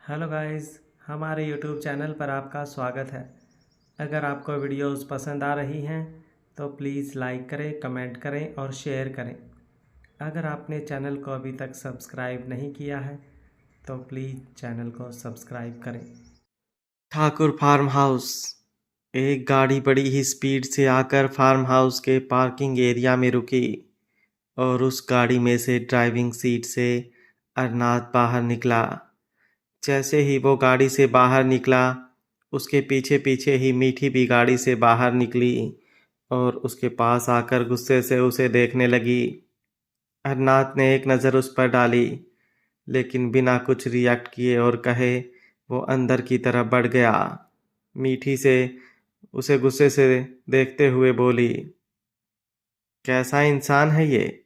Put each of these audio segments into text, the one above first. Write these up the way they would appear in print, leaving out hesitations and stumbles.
Hello guys, हमारे YouTube channel पर आपका स्वागत है। अगर आपको वीडियोस पसंद आ रही हैं तो प्लीज़ लाइक करें, कमेंट करें और शेयर करें। अगर आपने चैनल को अभी तक सब्सक्राइब नहीं किया है तो प्लीज़ चैनल को सब्सक्राइब करें। Thakur farm house. एक गाड़ी बड़ी ही स्पीड से आकर फार्म हाउस के पार्किंग एरिया में रुकी और उस गाड़ी में से ड्राइविंग सीट से अरनाथ बाहर निकला। जैसे ही वो गाड़ी से बाहर निकला, उसके पीछे पीछे ही मीठी भी गाड़ी से बाहर निकली और उसके पास आकर गुस्से से उसे देखने लगी। अरनाथ ने एक नज़र उस पर डाली, लेकिन बिना कुछ रिएक्ट किए और कहे वो अंदर की तरफ बढ़ गया। मीठी से उसे गुस्से से देखते हुए बोली, कैसा इंसान है ये?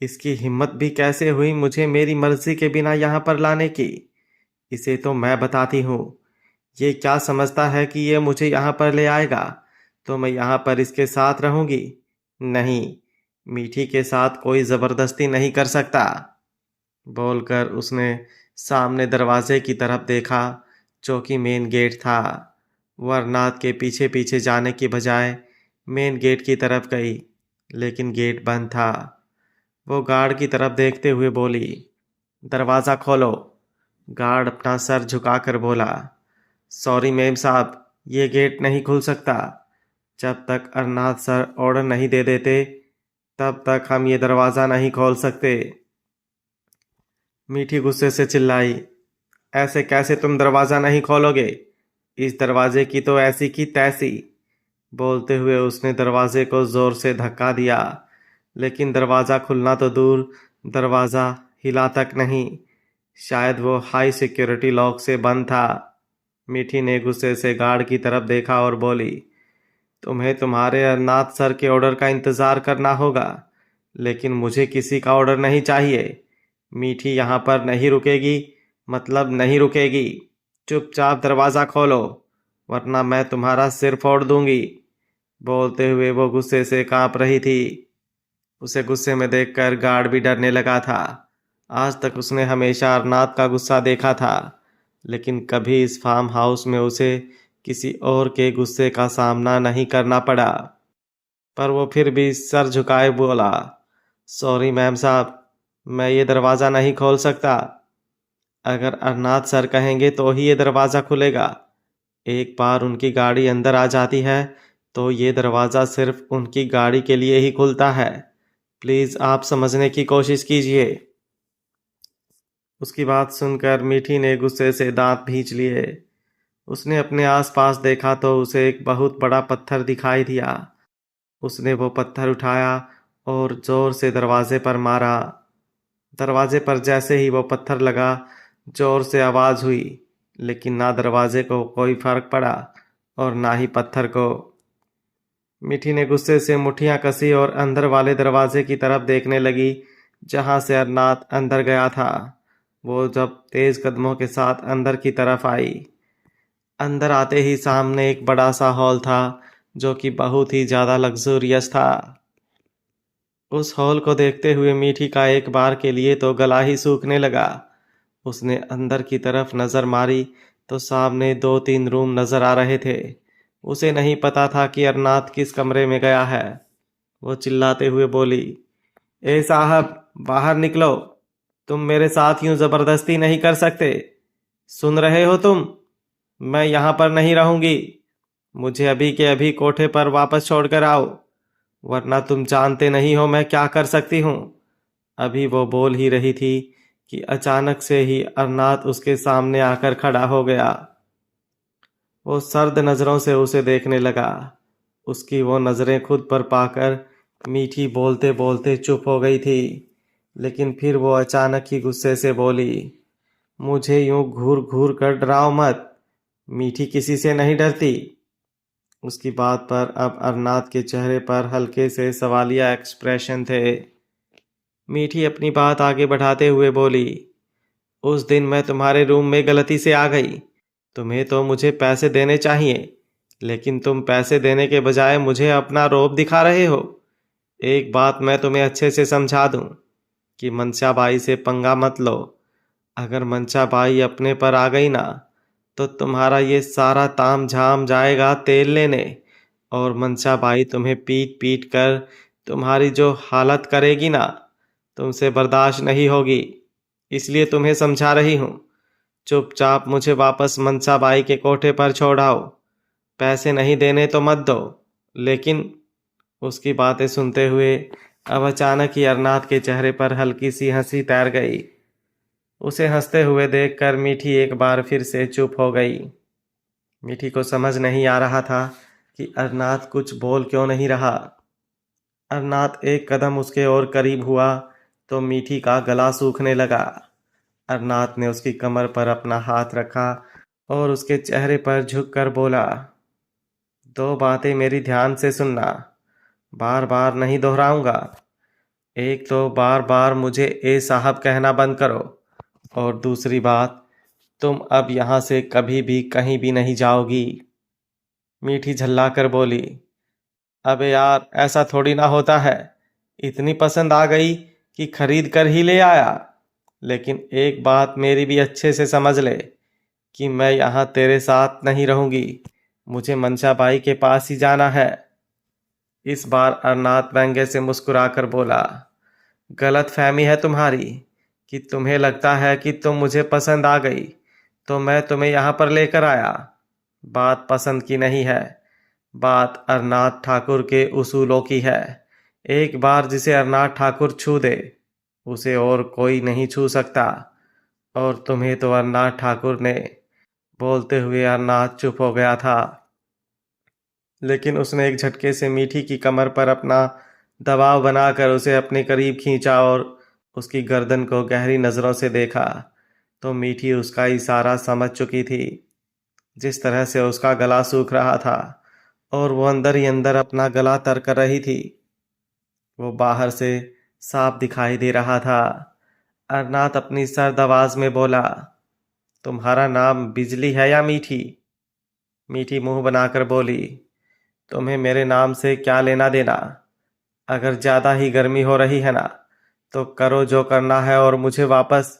इसकी हिम्मत भी कैसे हुई मुझे मेरी मर्जी के बिना यहाँ पर लाने की? इसे तो मैं बताती हूँ। ये क्या समझता है कि ये मुझे यहाँ पर ले आएगा तो मैं यहाँ पर इसके साथ रहूँगी? नहीं, मीठी के साथ कोई ज़बरदस्ती नहीं कर सकता। बोलकर उसने सामने दरवाजे की तरफ देखा, जो कि मेन गेट था। वरनाथ के पीछे पीछे जाने की बजाय मेन गेट की तरफ गई, लेकिन गेट बंद था। वो गार्ड की तरफ देखते हुए बोली, दरवाज़ा खोलो। गार्ड अपना सर झुकाकर बोला, सॉरी मेम साहब, ये गेट नहीं खुल सकता। जब तक अरनाथ सर ऑर्डर नहीं दे देते तब तक हम ये दरवाज़ा नहीं खोल सकते। मीठी गुस्से से चिल्लाई, ऐसे कैसे तुम दरवाज़ा नहीं खोलोगे? इस दरवाजे की तो ऐसी की तैसी। बोलते हुए उसने दरवाजे को ज़ोर से धक्का दिया, लेकिन दरवाज़ा खुलना तो दूर, दरवाज़ा हिला तक नहीं। शायद वो हाई सिक्योरिटी लॉक से बंद था। मीठी ने गुस्से से गार्ड की तरफ देखा और बोली, तुम्हें तुम्हारे अरनाथ सर के ऑर्डर का इंतज़ार करना होगा, लेकिन मुझे किसी का ऑर्डर नहीं चाहिए। मीठी यहाँ पर नहीं रुकेगी, मतलब नहीं रुकेगी। चुपचाप दरवाज़ा खोलो, वरना मैं तुम्हारा सिर फोड़ दूंगी। बोलते हुए वो गुस्से से कांप रही थी। उसे गुस्से में देखकर गार्ड भी डरने लगा था। आज तक उसने हमेशा अरनाथ का गुस्सा देखा था, लेकिन कभी इस फार्म हाउस में उसे किसी और के गुस्से का सामना नहीं करना पड़ा। पर वो फिर भी सर झुकाए बोला, सॉरी मैम साहब, मैं ये दरवाज़ा नहीं खोल सकता। अगर अरनाथ सर कहेंगे तो ही ये दरवाज़ा खुलेगा। एक बार उनकी गाड़ी अंदर आ जाती है तो ये दरवाज़ा सिर्फ उनकी गाड़ी के लिए ही खुलता है। प्लीज़ आप समझने की कोशिश कीजिए। उसकी बात सुनकर मीठी ने गुस्से से दांत भींच लिए। उसने अपने आसपास देखा तो उसे एक बहुत बड़ा पत्थर दिखाई दिया। उसने वो पत्थर उठाया और जोर से दरवाजे पर मारा। दरवाजे पर जैसे ही वो पत्थर लगा, जोर से आवाज़ हुई, लेकिन ना दरवाजे को कोई फर्क पड़ा और ना ही पत्थर को। मीठी ने गुस्से से मुट्ठियां कसी और अंदर वाले दरवाजे की तरफ देखने लगी, जहां से अरनाथ अंदर गया था। वो जब तेज कदमों के साथ अंदर की तरफ आई, अंदर आते ही सामने एक बड़ा सा हॉल था, जो कि बहुत ही ज़्यादा लग्जूरियस था। उस हॉल को देखते हुए मीठी का एक बार के लिए तो गला ही सूखने लगा। उसने अंदर की तरफ नज़र मारी तो सामने दो तीन रूम नज़र आ रहे थे। उसे नहीं पता था कि अरनाथ किस कमरे में गया है। वो चिल्लाते हुए बोली, ए साहब, बाहर निकलो। तुम मेरे साथ यूं ज़बरदस्ती नहीं कर सकते। सुन रहे हो तुम? मैं यहाँ पर नहीं रहूँगी। मुझे अभी के अभी कोठे पर वापस छोड़कर आओ, वरना तुम जानते नहीं हो मैं क्या कर सकती हूँ। अभी वो बोल ही रही थी कि अचानक से ही अरनाथ उसके सामने आकर खड़ा हो गया। वो सर्द नज़रों से उसे देखने लगा। उसकी वो नज़रें खुद पर पाकर मीठी बोलते बोलते चुप हो गई थी, लेकिन फिर वो अचानक ही गुस्से से बोली, मुझे यूं घूर घूर कर डराओ मत। मीठी किसी से नहीं डरती। उसकी बात पर अब अरनाथ के चेहरे पर हल्के से सवालिया एक्सप्रेशन थे। मीठी अपनी बात आगे बढ़ाते हुए बोली, उस दिन मैं तुम्हारे रूम में गलती से आ गई। तुम्हें तो मुझे पैसे देने चाहिए, लेकिन तुम पैसे देने के बजाय मुझे अपना रौब दिखा रहे हो। एक बात मैं तुम्हें अच्छे से समझा दूं कि मनसा बाई से पंगा मत लो। अगर मंचा बाई अपने पर आ गई ना तो तुम्हारा ये सारा ताम झाम जाएगा तेल लेने, और मंचा बाई तुम्हें पीट पीट कर तुम्हारी जो हालत करेगी ना, तुमसे बर्दाश्त नहीं होगी। इसलिए तुम्हें समझा रही हूँ, चुपचाप मुझे वापस मंसा बाई के कोठे पर छोड़ाओ। पैसे नहीं देने तो मत दो, लेकिन उसकी बातें सुनते हुए अब अचानक ही अरनाथ के चेहरे पर हल्की सी हंसी तैर गई। उसे हंसते हुए देखकर मीठी एक बार फिर से चुप हो गई। मीठी को समझ नहीं आ रहा था कि अरनाथ कुछ बोल क्यों नहीं रहा। अरनाथ एक कदम उसके और करीब हुआ तो मीठी का गला सूखने लगा। अरनाथ ने उसकी कमर पर अपना हाथ रखा और उसके चेहरे पर झुककर बोला, दो बातें मेरी ध्यान से सुनना, बार बार नहीं दोहराऊंगा। एक तो बार बार मुझे ए साहब कहना बंद करो, और दूसरी बात, तुम अब यहाँ से कभी भी कहीं भी नहीं जाओगी। मीठी झल्ला कर बोली, अबे यार ऐसा थोड़ी ना होता है, इतनी पसंद आ गई कि खरीद कर ही ले आया। लेकिन एक बात मेरी भी अच्छे से समझ ले कि मैं यहाँ तेरे साथ नहीं रहूंगी, मुझे मंशा बाई के पास ही जाना है। इस बार अरनाथ व्यंग्य से मुस्कुराकर बोला, गलत फहमी है तुम्हारी कि तुम्हें लगता है कि तुम मुझे पसंद आ गई तो मैं तुम्हें यहाँ पर लेकर आया। बात पसंद की नहीं है, बात अरनाथ ठाकुर के उसूलों की है। एक बार जिसे अरनाथ ठाकुर छू दे उसे और कोई नहीं छू सकता, और तुम्हें तो अरनाथ ठाकुर ने। बोलते हुए अरनाथ चुप हो गया था, लेकिन उसने एक झटके से मीठी की कमर पर अपना दबाव बनाकर उसे अपने करीब खींचा और उसकी गर्दन को गहरी नज़रों से देखा तो मीठी उसका इशारा समझ चुकी थी। जिस तरह से उसका गला सूख रहा था और वो अंदर ही अंदर अपना गला तर कर रही थी, वो बाहर से साफ दिखाई दे रहा था। अरनाथ अपनी सर्द आवाज में बोला, तुम्हारा नाम बिजली है या मीठी? मीठी मुंह बनाकर बोली, तुम्हें मेरे नाम से क्या लेना देना? अगर ज़्यादा ही गर्मी हो रही है ना तो करो जो करना है और मुझे वापस।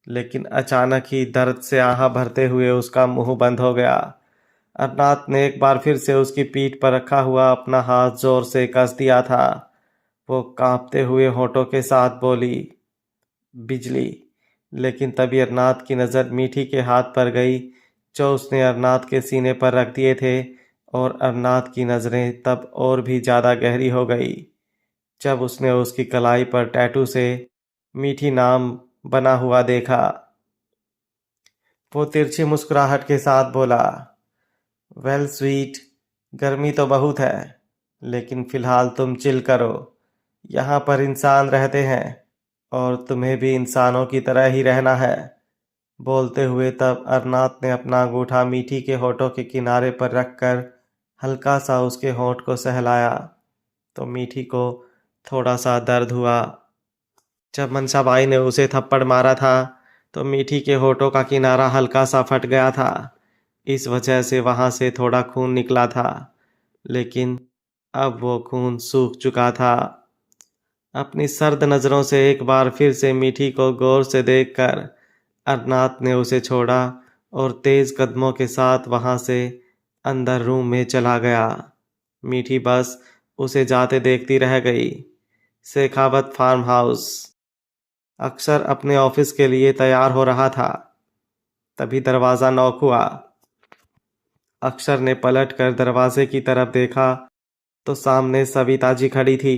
लेकिन अचानक ही दर्द से आहा भरते हुए उसका मुंह बंद हो गया। अरनाथ ने एक बार फिर से उसकी पीठ पर रखा हुआ अपना हाथ जोर से कस दिया था। वो कांपते हुए होठों के साथ बोली, बिजली। लेकिन तभी अरनाथ की नज़र मीठी के हाथ पर गई जो उसने अरनाथ के सीने पर रख दिए थे, और अरनाथ की नज़रें तब और भी ज़्यादा गहरी हो गई जब उसने उसकी कलाई पर टैटू से मीठी नाम बना हुआ देखा। वो तिरछी मुस्कुराहट के साथ बोला, वेल स्वीट, गर्मी तो बहुत है, लेकिन फिलहाल तुम चिल करो। यहाँ पर इंसान रहते हैं और तुम्हें भी इंसानों की तरह ही रहना है। बोलते हुए तब अरनाथ ने अपना अंगूठा मीठी के होठों के किनारे पर रखकर हल्का सा उसके होंठ को सहलाया तो मीठी को थोड़ा सा दर्द हुआ। जब मनसाबाई ने उसे थप्पड़ मारा था तो मीठी के होठों का किनारा हल्का सा फट गया था। इस वजह से वहां से थोड़ा खून निकला था, लेकिन अब वो खून सूख चुका था। अपनी सर्द नज़रों से एक बार फिर से मीठी को गौर से देखकर अरनाथ ने उसे छोड़ा और तेज कदमों के साथ वहां से अंदर रूम में चला गया। मीठी बस उसे जाते देखती रह गई। Shekhawat farm house. अक्षर अपने ऑफिस के लिए तैयार हो रहा था, तभी दरवाज़ा नॉक हुआ। अक्षर ने पलट कर दरवाजे की तरफ देखा तो सामने सविता जी खड़ी थी।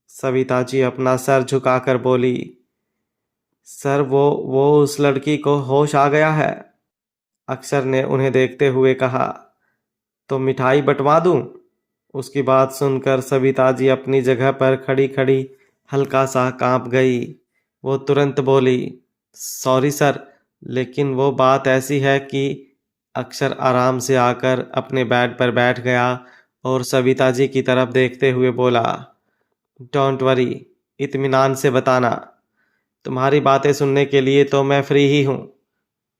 सविता जी अपना सर झुकाकर बोली, सर वो उस लड़की को होश आ गया है। अक्षर ने उन्हें देखते हुए कहा, तो मिठाई बंटवा दूं? उसकी बात सुनकर सविता जी अपनी जगह पर खड़ी खड़ी हल्का सा कांप गई। वो तुरंत बोली, सॉरी सर, लेकिन वो बात ऐसी है कि। अक्षर आराम से आकर अपने बेड पर बैठ गया और सविता जी की तरफ देखते हुए बोला, डोंट वरी, इत्मीनान से बताना। तुम्हारी बातें सुनने के लिए तो मैं फ्री ही हूँ।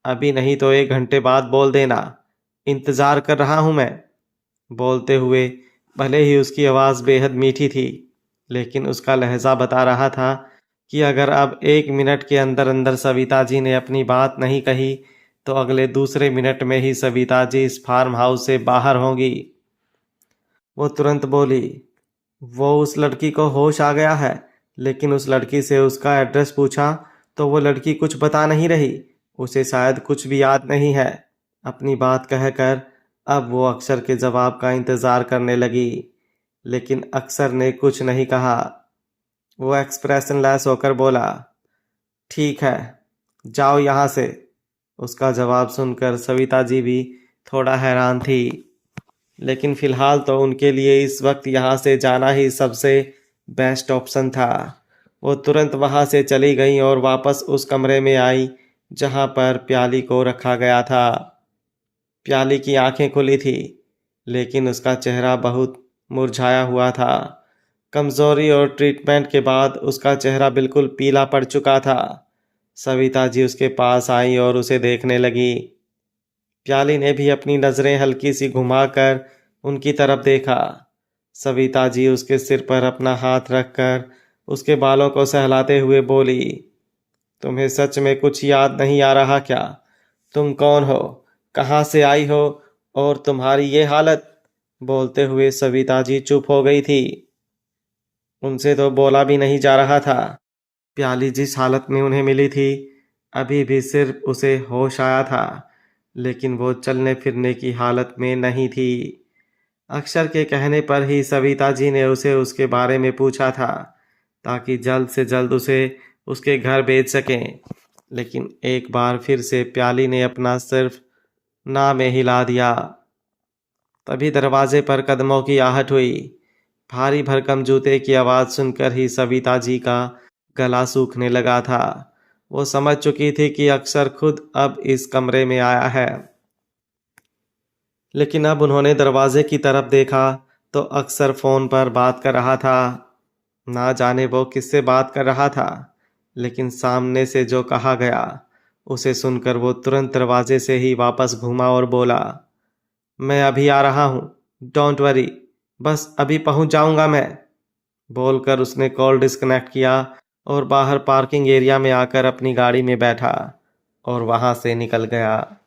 अभी नहीं तो 1 घंटे बाद बोल देना, इंतज़ार कर रहा हूँ मैं। बोलते हुए भले ही उसकी आवाज़ बेहद मीठी थी, लेकिन उसका लहजा बता रहा था कि अगर अब 1 मिनट के अंदर अंदर सविता जी ने अपनी बात नहीं कही तो अगले दूसरे मिनट में ही सविता जी इस फार्म हाउस से बाहर होंगी। वो तुरंत बोली, वो उस लड़की को होश आ गया है, लेकिन उस लड़की से उसका एड्रेस पूछा तो वो लड़की कुछ बता नहीं रही। उसे शायद कुछ भी याद नहीं है। अपनी बात कहकर अब वो अक्षर के जवाब का इंतज़ार करने लगी, लेकिन अक्षर ने कुछ नहीं कहा। वो एक्सप्रेशन लेस होकर बोला, ठीक है, जाओ यहाँ से। उसका जवाब सुनकर सविता जी भी थोड़ा हैरान थी, लेकिन फिलहाल तो उनके लिए इस वक्त यहाँ से जाना ही सबसे बेस्ट ऑप्शन था। वो तुरंत वहाँ से चली गई और वापस उस कमरे में आई जहाँ पर प्याली को रखा गया था। प्याली की आंखें खुली थी, लेकिन उसका चेहरा बहुत मुरझाया हुआ था। कमज़ोरी और ट्रीटमेंट के बाद उसका चेहरा बिल्कुल पीला पड़ चुका था। सविता जी उसके पास आई और उसे देखने लगी। प्याली ने भी अपनी नज़रें हल्की सी घुमाकर उनकी तरफ देखा। सविता जी उसके सिर पर अपना हाथ रखकर उसके बालों को सहलाते हुए बोली, तुम्हें सच में कुछ याद नहीं आ रहा क्या? तुम कौन हो, कहाँ से आई हो और तुम्हारी ये हालत? बोलते हुए सविता जी चुप हो गई थी। उनसे तो बोला भी नहीं जा रहा था। प्याली जिस हालत में उन्हें मिली थी, अभी भी सिर्फ उसे होश आया था, लेकिन वो चलने फिरने की हालत में नहीं थी। अक्षर के कहने पर ही सविता जी ने उसे उसके बारे में पूछा था, ताकि जल्द से जल्द उसे उसके घर भेज सकें। लेकिन एक बार फिर से प्याली ने अपना सिर्फ ना में हिला दिया। तभी दरवाजे पर कदमों की आहट हुई। भारी भरकम जूते की आवाज़ सुनकर ही सविता जी का गला सूखने लगा था। वो समझ चुकी थी कि अक्षर खुद अब इस कमरे में आया है, लेकिन अब उन्होंने दरवाजे की तरफ देखा तो अक्षर फ़ोन पर बात कर रहा था। ना जाने वो किससे बात कर रहा था, लेकिन सामने से जो कहा गया उसे सुनकर वो तुरंत दरवाजे से ही वापस घूमा और बोला, मैं अभी आ रहा हूँ, डोंट वरी, बस अभी पहुँच जाऊँगा मैं। बोलकर उसने कॉल डिस्कनेक्ट किया और बाहर पार्किंग एरिया में आकर अपनी गाड़ी में बैठा और वहाँ से निकल गया।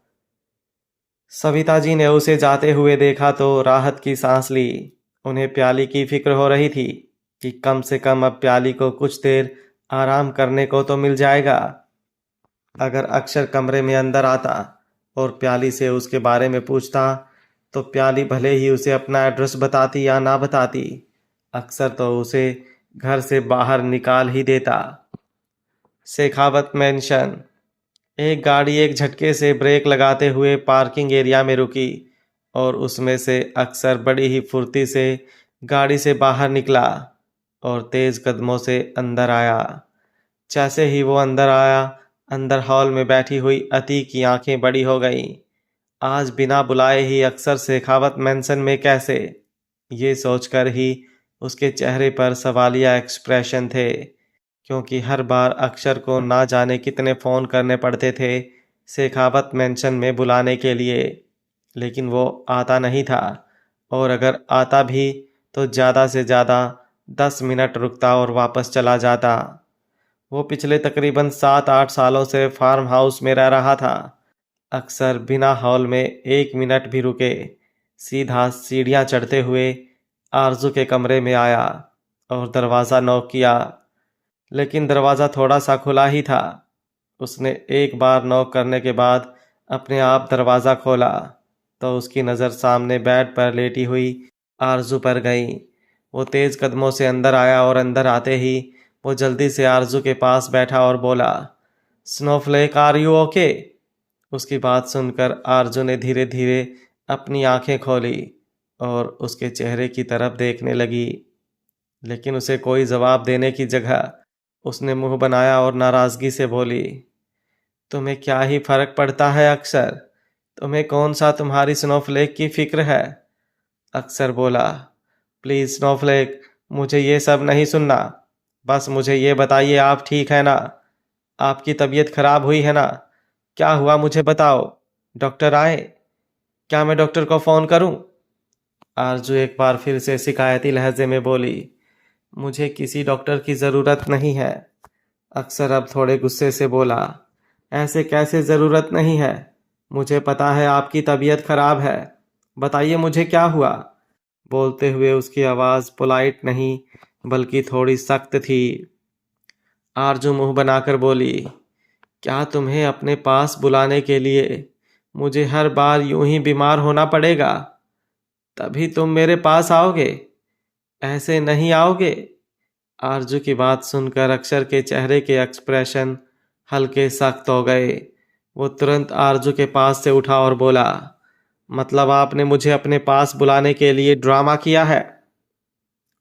सविता जी ने उसे जाते हुए देखा तो राहत की सांस ली। उन्हें प्याली की फिक्र हो रही थी कि कम से कम अब प्याली को कुछ देर आराम करने को तो मिल जाएगा। अगर अक्षर कमरे में अंदर आता और प्याली से उसके बारे में पूछता तो प्याली भले ही उसे अपना एड्रेस बताती या ना बताती, अक्सर तो उसे घर से बाहर निकाल ही देता। शेखावत मेंशन। एक गाड़ी एक झटके से ब्रेक लगाते हुए पार्किंग एरिया में रुकी और उसमें से अक्सर बड़ी ही फुर्ती से गाड़ी से बाहर निकला और तेज कदमों से अंदर आया। जैसे ही वो अंदर आया, अंदर हॉल में बैठी हुई अति की आंखें बड़ी हो गईं। आज बिना बुलाए ही अक्सर शेखावत मेंशन में कैसे? ये सोचकर ही उसके चेहरे पर सवालिया एक्सप्रेशन थे, क्योंकि हर बार अक्षर को ना जाने कितने फ़ोन करने पड़ते थे शेखावत मेंशन में बुलाने के लिए, लेकिन वो आता नहीं था, और अगर आता भी तो ज़्यादा से ज़्यादा 10 मिनट रुकता और वापस चला जाता। वो पिछले तकरीबन 7-8 सालों से फार्म हाउस में रह रहा था। अक्सर बिना हॉल में 1 मिनट भी रुके सीधा सीढ़ियाँ चढ़ते हुए आरजू के कमरे में आया और दरवाज़ा नॉक किया, लेकिन दरवाज़ा थोड़ा सा खुला ही था। उसने एक बार नॉक करने के बाद अपने आप दरवाज़ा खोला तो उसकी नज़र सामने बेड पर लेटी हुई आरजू पर गई। वो तेज़ कदमों से अंदर आया और अंदर आते ही वो जल्दी से आरजू के पास बैठा और बोला, स्नोफ्लेक, आर यू ओके? उसकी बात सुनकर आरजू ने धीरे धीरे अपनी आंखें खोली और उसके चेहरे की तरफ देखने लगी, लेकिन उसे कोई जवाब देने की जगह उसने मुंह बनाया और नाराज़गी से बोली, तुम्हें क्या ही फर्क पड़ता है अक्सर? तुम्हें कौन सा तुम्हारी स्नोफ्लेक की फिक्र है? अक्सर बोला, प्लीज़ स्नोफ्लेक, मुझे ये सब नहीं सुनना। बस मुझे ये बताइए, आप ठीक है ना? आपकी तबीयत खराब हुई है ना? क्या हुआ मुझे बताओ। डॉक्टर आए? क्या मैं डॉक्टर को फ़ोन करूं? आरजू एक बार फिर से शिकायती लहजे में बोली, मुझे किसी डॉक्टर की ज़रूरत नहीं है। अक्षर अब थोड़े गुस्से से बोला, ऐसे कैसे, ज़रूरत नहीं है। मुझे पता है आपकी तबीयत खराब है। बताइए मुझे क्या हुआ। बोलते हुए उसकी आवाज़ पोलाइट नहीं बल्कि थोड़ी सख्त थी। आरजू मुंह बनाकर बोली, क्या तुम्हें अपने पास बुलाने के लिए मुझे हर बार यूं ही बीमार होना पड़ेगा? तभी तुम मेरे पास आओगे? ऐसे नहीं आओगे। आरजू की बात सुनकर अक्षर के चेहरे के एक्सप्रेशन हल्के सख्त हो गए। वो तुरंत आरजू के पास से उठा और बोला, मतलब आपने मुझे अपने पास बुलाने के लिए ड्रामा किया है?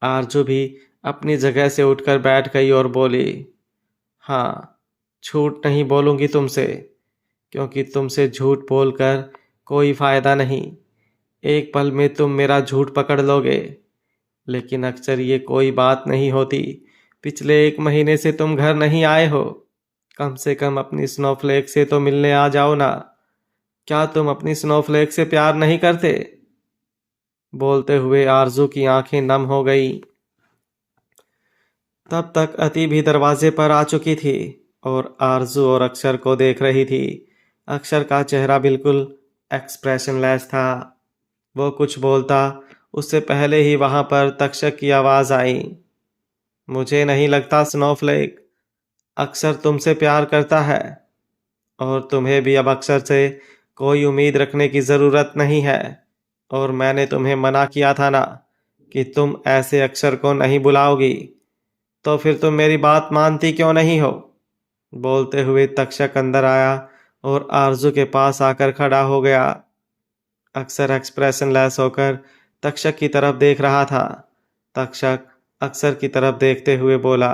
आरजू भी अपनी जगह से उठकर बैठ गई और बोली, हाँ, झूठ नहीं बोलूंगी तुमसे, क्योंकि तुमसे झूठ बोलकर कोई फायदा नहीं। एक पल में तुम मेरा झूठ पकड़ लोगे। लेकिन अक्सर ये कोई बात नहीं होती। पिछले 1 महीने से तुम घर नहीं आए हो। कम से कम अपनी स्नोफ्लेक से तो मिलने आ जाओ ना। क्या तुम अपनी स्नोफ्लेक से प्यार नहीं करते? बोलते हुए आरजू की आंखें नम हो गई। तब तक अति भी दरवाजे पर आ चुकी थी और आरजू और अक्षर को देख रही थी। अक्षर का चेहरा बिल्कुल एक्सप्रेशनलेस था। वो कुछ बोलता उससे पहले ही वहां पर तक्षक की आवाज आई, मुझे नहीं लगता स्नोफ्लेक, अक्षर तुमसे प्यार करता है और तुम्हें भी अब अक्षर से कोई उम्मीद रखने की ज़रूरत नहीं है। और मैंने तुम्हें मना किया था ना कि तुम ऐसे अक्षर को नहीं बुलाओगी, तो फिर तुम मेरी बात मानती क्यों नहीं हो? बोलते हुए तक्षक अंदर आया और आरजू के पास आकर खड़ा हो गया। अक्षर एक्सप्रेशनलेस होकर तक्षक की तरफ देख रहा था। तक्षक अक्षर की तरफ देखते हुए बोला,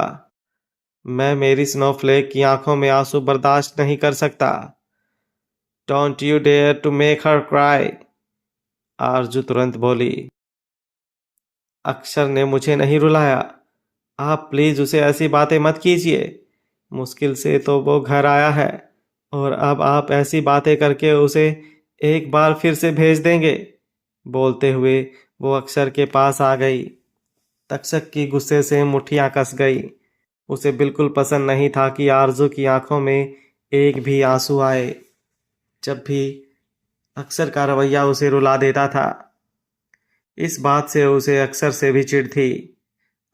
मैं मेरी स्नोफ्लेक की आंखों में आंसू बर्दाश्त नहीं कर सकता। Don't you dare to make her cry. Aarzoo तुरंत बोली, अक्षर ने मुझे नहीं रुलाया। आप प्लीज उसे ऐसी बातें मत कीजिए। मुश्किल से तो वो घर आया है और अब आप ऐसी बातें करके उसे एक बार फिर से भेज देंगे। बोलते हुए वो अक्षर के पास आ गई। तक्षक की गुस्से से मुट्ठियां कस गई। उसे बिल्कुल पसंद नहीं था कि आरजू की आंखों में एक भी आंसू आए। जब भी अक्षर का रवैया उसे रुला देता था। इस बात से उसे अक्षर से भी चिढ़ थी।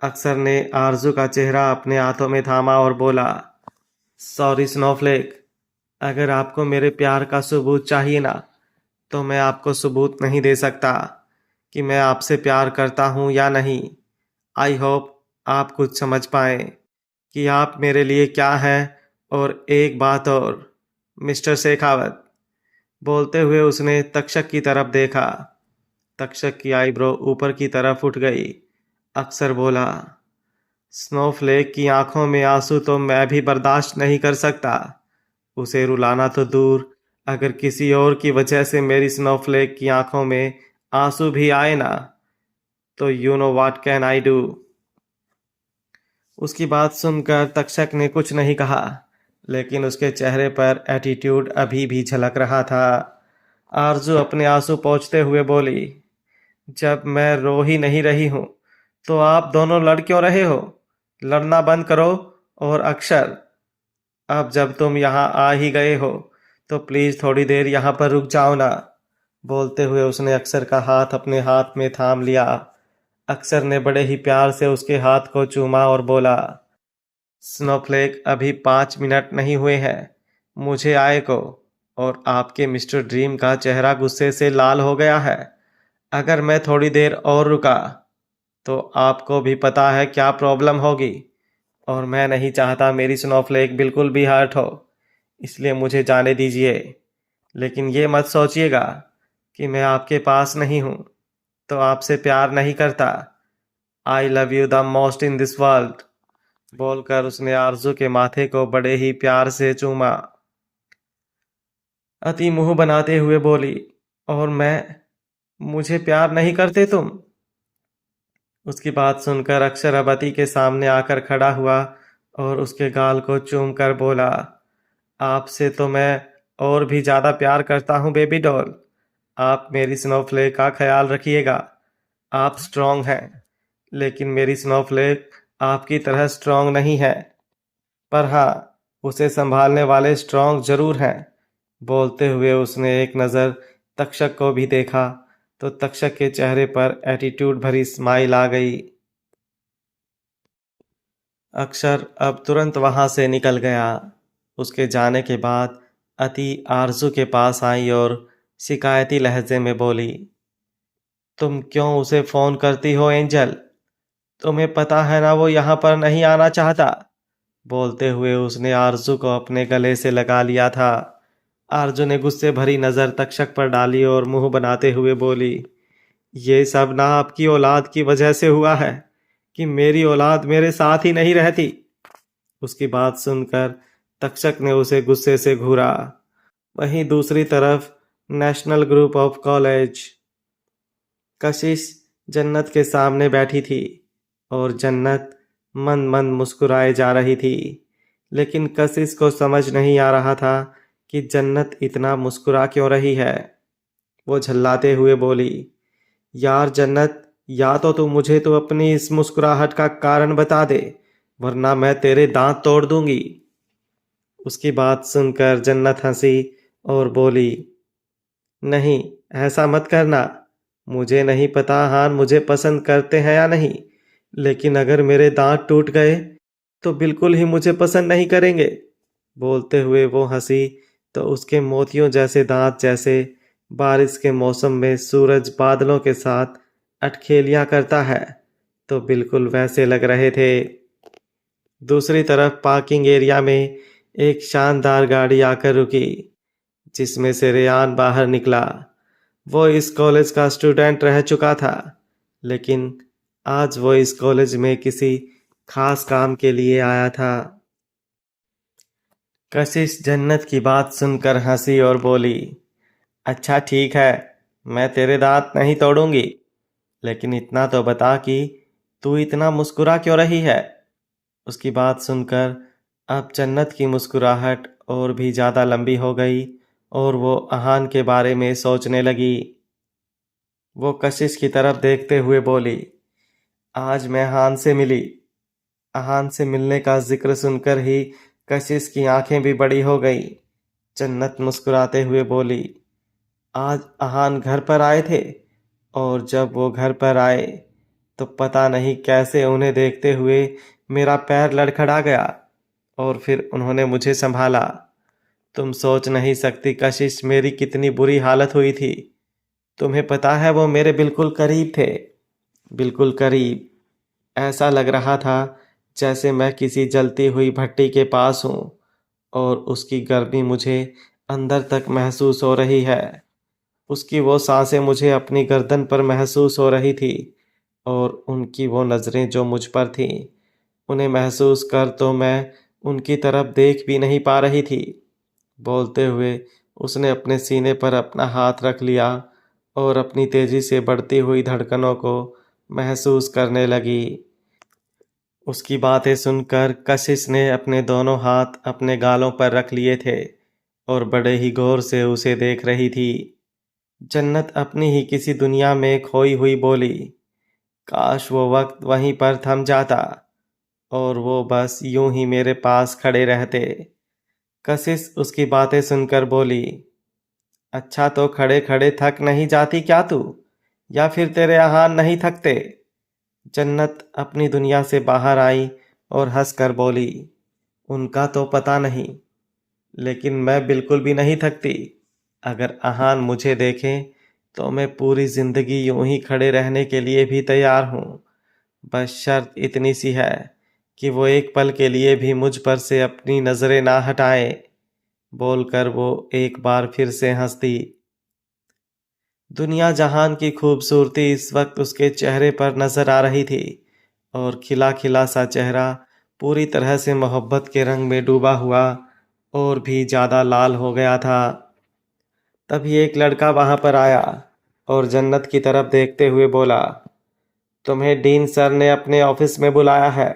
अक्षर ने आरजू का चेहरा अपने हाथों में थामा और बोला, सॉरी स्नोफ्लेक, अगर आपको मेरे प्यार का सबूत चाहिए ना, तो मैं आपको सबूत नहीं दे सकता कि मैं आपसे प्यार करता हूँ या नहीं। आई होप आप कुछ समझ पाए कि आप मेरे लिए क्या हैं। और एक बात और, मिस्टर शेखावत। बोलते हुए उसने तक्षक की तरफ देखा। तक्षक की आईब्रो ऊपर की तरफ उठ गई। अक्षर बोला, स्नोफ्लेक की आंखों में आंसू तो मैं भी बर्दाश्त नहीं कर सकता। उसे रुलाना तो दूर, अगर किसी और की वजह से मेरी स्नोफ्लेक की आंखों में आंसू भी आए ना, तो you know what can I do. उसकी बात सुनकर तक्षक ने कुछ नहीं कहा, लेकिन उसके चेहरे पर एटीट्यूड अभी भी झलक रहा था। आरजू अपने आंसू पोंछते हुए बोली, जब मैं रो ही नहीं रही हूं तो आप दोनों लड़ क्यों रहे हो? लड़ना बंद करो। और अक्षर, अब जब तुम यहाँ आ ही गए हो तो प्लीज थोड़ी देर यहाँ पर रुक जाओ ना। बोलते हुए उसने अक्षर का हाथ अपने हाथ में थाम लिया। अक्षर ने बड़े ही प्यार से उसके हाथ को चूमा और बोला, स्नोफ्लेक, अभी 5 मिनट नहीं हुए हैं मुझे आए को, और आपके मिस्टर ड्रीम का चेहरा गुस्से से लाल हो गया है। अगर मैं थोड़ी देर और रुका तो आपको भी पता है क्या प्रॉब्लम होगी, और मैं नहीं चाहता मेरी स्नोफ्लेक बिल्कुल भी हर्ट हो। इसलिए मुझे जाने दीजिए। लेकिन ये मत सोचिएगा कि मैं आपके पास नहीं हूँ तो आपसे प्यार नहीं करता। I love you the most in this world. बोलकर उसने आरजू के माथे को बड़े ही प्यार से चूमा। अति मुंह बनाते हुए बोली, और मैं, मुझे प्यार नहीं करते तुम? उसकी बात सुनकर अक्षर अब अति के सामने आकर खड़ा हुआ और उसके गाल को चूम कर बोला, आपसे तो मैं और भी ज़्यादा प्यार करता हूँ बेबी डॉल। आप मेरी स्नोफ्लेक का ख्याल रखिएगा। आप स्ट्रांग हैं, लेकिन मेरी स्नोफ्लेक आपकी तरह स्ट्रांग नहीं है। पर हाँ, उसे संभालने वाले स्ट्रांग जरूर हैं। बोलते हुए उसने एक नज़र तक्षक को भी देखा तो तक्षक के चेहरे पर एटीट्यूड भरी स्माइल आ गई। अक्षर अब तुरंत वहां से निकल गया। उसके जाने के बाद अति आरजू के पास आई और शिकायती लहजे में बोली, तुम क्यों उसे फोन करती हो एंजल? तुम्हें पता है ना वो यहाँ पर नहीं आना चाहता। बोलते हुए उसने आरजू को अपने गले से लगा लिया था। आरजू ने गुस्से भरी नजर तक्षक पर डाली और मुंह बनाते हुए बोली, ये सब ना आपकी औलाद की वजह से हुआ है कि मेरी औलाद मेरे साथ ही नहीं रहती। उसकी बात सुनकर तक्षक ने उसे गुस्से से घूरा। वहीं दूसरी तरफ नेशनल ग्रुप ऑफ कॉलेज, कशिश जन्नत के सामने बैठी थी और जन्नत मन मन मुस्कुराए जा रही थी। लेकिन कशिश को समझ नहीं आ रहा था कि जन्नत इतना मुस्कुरा क्यों रही है। वो झल्लाते हुए बोली, यार जन्नत, या तो तू मुझे तो अपनी इस मुस्कुराहट का कारण बता दे, वरना मैं तेरे दांत तोड़ दूंगी। उसकी बात सुनकर जन्नत हंसी और बोली, नहीं, ऐसा मत करना। मुझे नहीं पता हान मुझे पसंद करते हैं या नहीं, लेकिन अगर मेरे दांत टूट गए तो बिल्कुल ही मुझे पसंद नहीं करेंगे। बोलते हुए वो हंसी तो उसके मोतियों जैसे दांत जैसे बारिश के मौसम में सूरज बादलों के साथ अटखेलियां करता है तो बिल्कुल वैसे लग रहे थे। दूसरी तरफ पार्किंग एरिया में एक शानदार गाड़ी आकर रुकी जिसमें से रेयान बाहर निकला। वो इस कॉलेज का स्टूडेंट रह चुका था, लेकिन आज वो इस कॉलेज में किसी खास काम के लिए आया था। कशिश जन्नत की बात सुनकर हंसी और बोली, अच्छा ठीक है, मैं तेरे दांत नहीं तोड़ूंगी, लेकिन इतना तो बता कि तू इतना मुस्कुरा क्यों रही है। उसकी बात सुनकर अब जन्नत की मुस्कुराहट और भी ज़्यादा लंबी हो गई और वो अहान के बारे में सोचने लगी। वो कशिश की तरफ देखते हुए बोली, आज मैं अहान से मिली। अहान से मिलने का जिक्र सुनकर ही कशिश की आंखें भी बड़ी हो गई। जन्नत मुस्कुराते हुए बोली, आज अहान घर पर आए थे और जब वो घर पर आए तो पता नहीं कैसे उन्हें देखते हुए मेरा पैर लड़खड़ा गया और फिर उन्होंने मुझे संभाला। तुम सोच नहीं सकती कशिश मेरी कितनी बुरी हालत हुई थी। तुम्हें पता है वो मेरे बिल्कुल करीब थे, बिल्कुल करीब। ऐसा लग रहा था जैसे मैं किसी जलती हुई भट्टी के पास हूँ और उसकी गर्मी मुझे अंदर तक महसूस हो रही है। उसकी वो सांसें मुझे अपनी गर्दन पर महसूस हो रही थी और उनकी वो नज़रें जो मुझ पर थीं, उन्हें महसूस कर तो मैं उनकी तरफ देख भी नहीं पा रही थी। बोलते हुए उसने अपने सीने पर अपना हाथ रख लिया और अपनी तेजी से बढ़ती हुई धड़कनों को महसूस करने लगी। उसकी बातें सुनकर कशिश ने अपने दोनों हाथ अपने गालों पर रख लिए थे और बड़े ही गौर से उसे देख रही थी। जन्नत अपनी ही किसी दुनिया में खोई हुई बोली, काश वो वक्त वहीं पर थम जाता और वो बस यूं ही मेरे पास खड़े रहते। कशिश उसकी बातें सुनकर बोली, अच्छा तो खड़े खड़े थक नहीं जाती क्या तू, या फिर तेरे अहान नहीं थकते? जन्नत अपनी दुनिया से बाहर आई और हंसकर बोली, उनका तो पता नहीं, लेकिन मैं बिल्कुल भी नहीं थकती। अगर अहान मुझे देखें तो मैं पूरी जिंदगी यूं ही खड़े रहने के लिए भी तैयार हूँ। बस शर्त इतनी सी है कि वो एक पल के लिए भी मुझ पर से अपनी नजरें ना हटाए। बोलकर वो एक बार फिर से हंस दी। दुनिया जहान की खूबसूरती इस वक्त उसके चेहरे पर नजर आ रही थी और खिला खिला सा चेहरा पूरी तरह से मोहब्बत के रंग में डूबा हुआ और भी ज़्यादा लाल हो गया था। तभी एक लड़का वहां पर आया और जन्नत की तरफ देखते हुए बोला, तुम्हें डीन सर ने अपने ऑफिस में बुलाया है।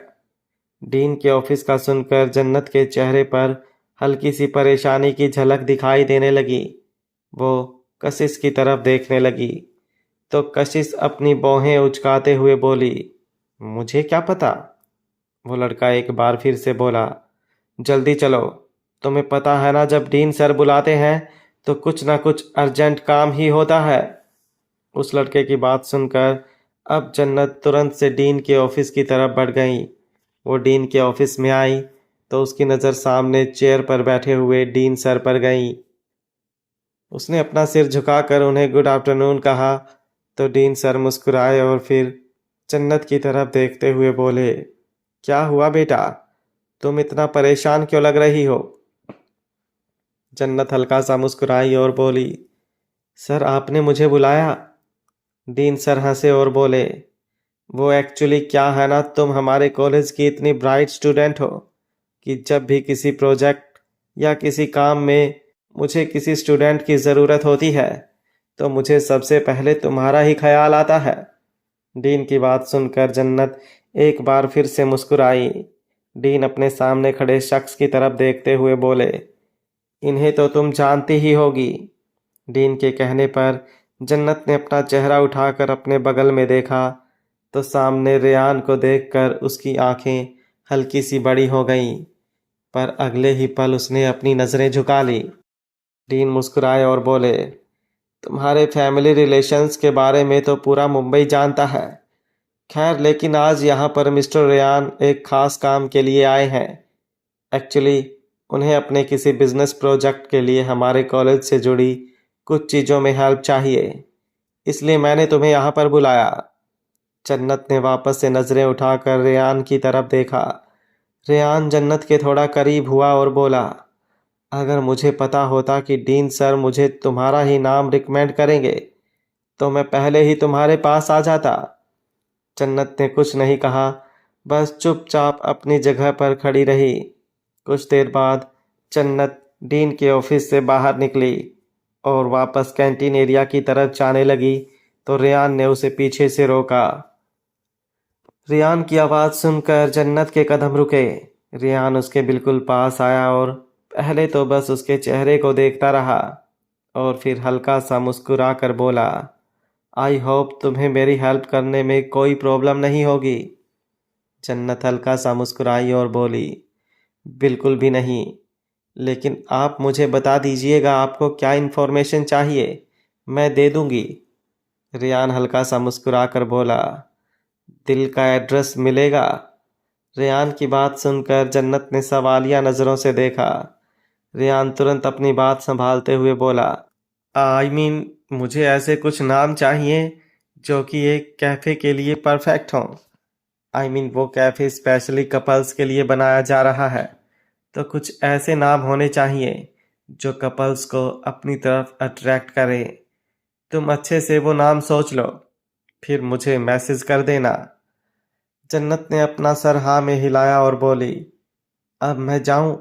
डीन के ऑफिस का सुनकर जन्नत के चेहरे पर हल्की सी परेशानी की झलक दिखाई देने लगी। वो कशिश की तरफ देखने लगी तो कशिश अपनी भौहें उचकाते हुए बोली, मुझे क्या पता? वो लड़का एक बार फिर से बोला, जल्दी चलो, तुम्हें पता है ना जब डीन सर बुलाते हैं तो कुछ ना कुछ अर्जेंट काम ही होता है। उस लड़के की बात सुनकर अब जन्नत तुरंत से डीन के ऑफिस की तरफ बढ़ गई। वो डीन के ऑफिस में आई तो उसकी नज़र सामने चेयर पर बैठे हुए डीन सर पर गई। उसने अपना सिर झुकाकर उन्हें गुड आफ्टरनून कहा तो डीन सर मुस्कुराए और फिर जन्नत की तरफ देखते हुए बोले, क्या हुआ बेटा, तुम इतना परेशान क्यों लग रही हो? जन्नत हल्का सा मुस्कुराई और बोली, सर आपने मुझे बुलाया? डीन सर हंसे और बोले, वो एक्चुअली क्या है ना, तुम हमारे कॉलेज की इतनी ब्राइट स्टूडेंट हो कि जब भी किसी प्रोजेक्ट या किसी काम में मुझे किसी स्टूडेंट की ज़रूरत होती है तो मुझे सबसे पहले तुम्हारा ही ख्याल आता है। डीन की बात सुनकर जन्नत एक बार फिर से मुस्कुराई। डीन अपने सामने खड़े शख्स की तरफ देखते हुए बोले, इन्हें तो तुम जानती ही होगी। डीन के कहने पर जन्नत ने अपना चेहरा उठाकर अपने बगल में देखा तो सामने रेयान को देखकर उसकी आंखें हल्की सी बड़ी हो गईं, पर अगले ही पल उसने अपनी नज़रें झुका ली। डीन मुस्कुराए और बोले, तुम्हारे फैमिली रिलेशंस के बारे में तो पूरा मुंबई जानता है। खैर, लेकिन आज यहाँ पर मिस्टर रेयान एक ख़ास काम के लिए आए हैं। एक्चुअली उन्हें अपने किसी बिजनेस प्रोजेक्ट के लिए हमारे कॉलेज से जुड़ी कुछ चीज़ों में हेल्प चाहिए, इसलिए मैंने तुम्हें यहाँ पर बुलाया। जन्नत ने वापस से नज़रें उठाकर रेयान की तरफ देखा। रेयान जन्नत के थोड़ा करीब हुआ और बोला, अगर मुझे पता होता कि डीन सर मुझे तुम्हारा ही नाम रिकमेंड करेंगे तो मैं पहले ही तुम्हारे पास आ जाता। जन्नत ने कुछ नहीं कहा, बस चुपचाप अपनी जगह पर खड़ी रही। कुछ देर बाद जन्नत डीन के ऑफिस से बाहर निकली और वापस कैंटीन एरिया की तरफ जाने लगी तो रेयान ने उसे पीछे से रोका। रेयान की आवाज़ सुनकर जन्नत के कदम रुके। रेयान उसके बिल्कुल पास आया और पहले तो बस उसके चेहरे को देखता रहा और फिर हल्का सा मुस्कुरा कर बोला, आई होप तुम्हें मेरी हेल्प करने में कोई प्रॉब्लम नहीं होगी। जन्नत हल्का सा मुस्कुराई और बोली, बिल्कुल भी नहीं, लेकिन आप मुझे बता दीजिएगा आपको क्या इन्फॉर्मेशन चाहिए, मैं दे दूंगी। रेयान हल्का सा मुस्कुरा कर बोला, दिल का एड्रेस मिलेगा? रेयान की बात सुनकर जन्नत ने सवालिया नज़रों से देखा। रेयान तुरंत अपनी बात संभालते हुए बोला, मुझे ऐसे कुछ नाम चाहिए जो कि एक कैफ़े के लिए परफेक्ट हों। वो कैफ़े स्पेशली कपल्स के लिए बनाया जा रहा है, तो कुछ ऐसे नाम होने चाहिए जो कपल्स को अपनी तरफ अट्रैक्ट करें। तुम अच्छे से वो नाम सोच लो, फिर मुझे मैसेज कर देना। जन्नत ने अपना सर हाँ में हिलाया और बोली, अब मैं जाऊं?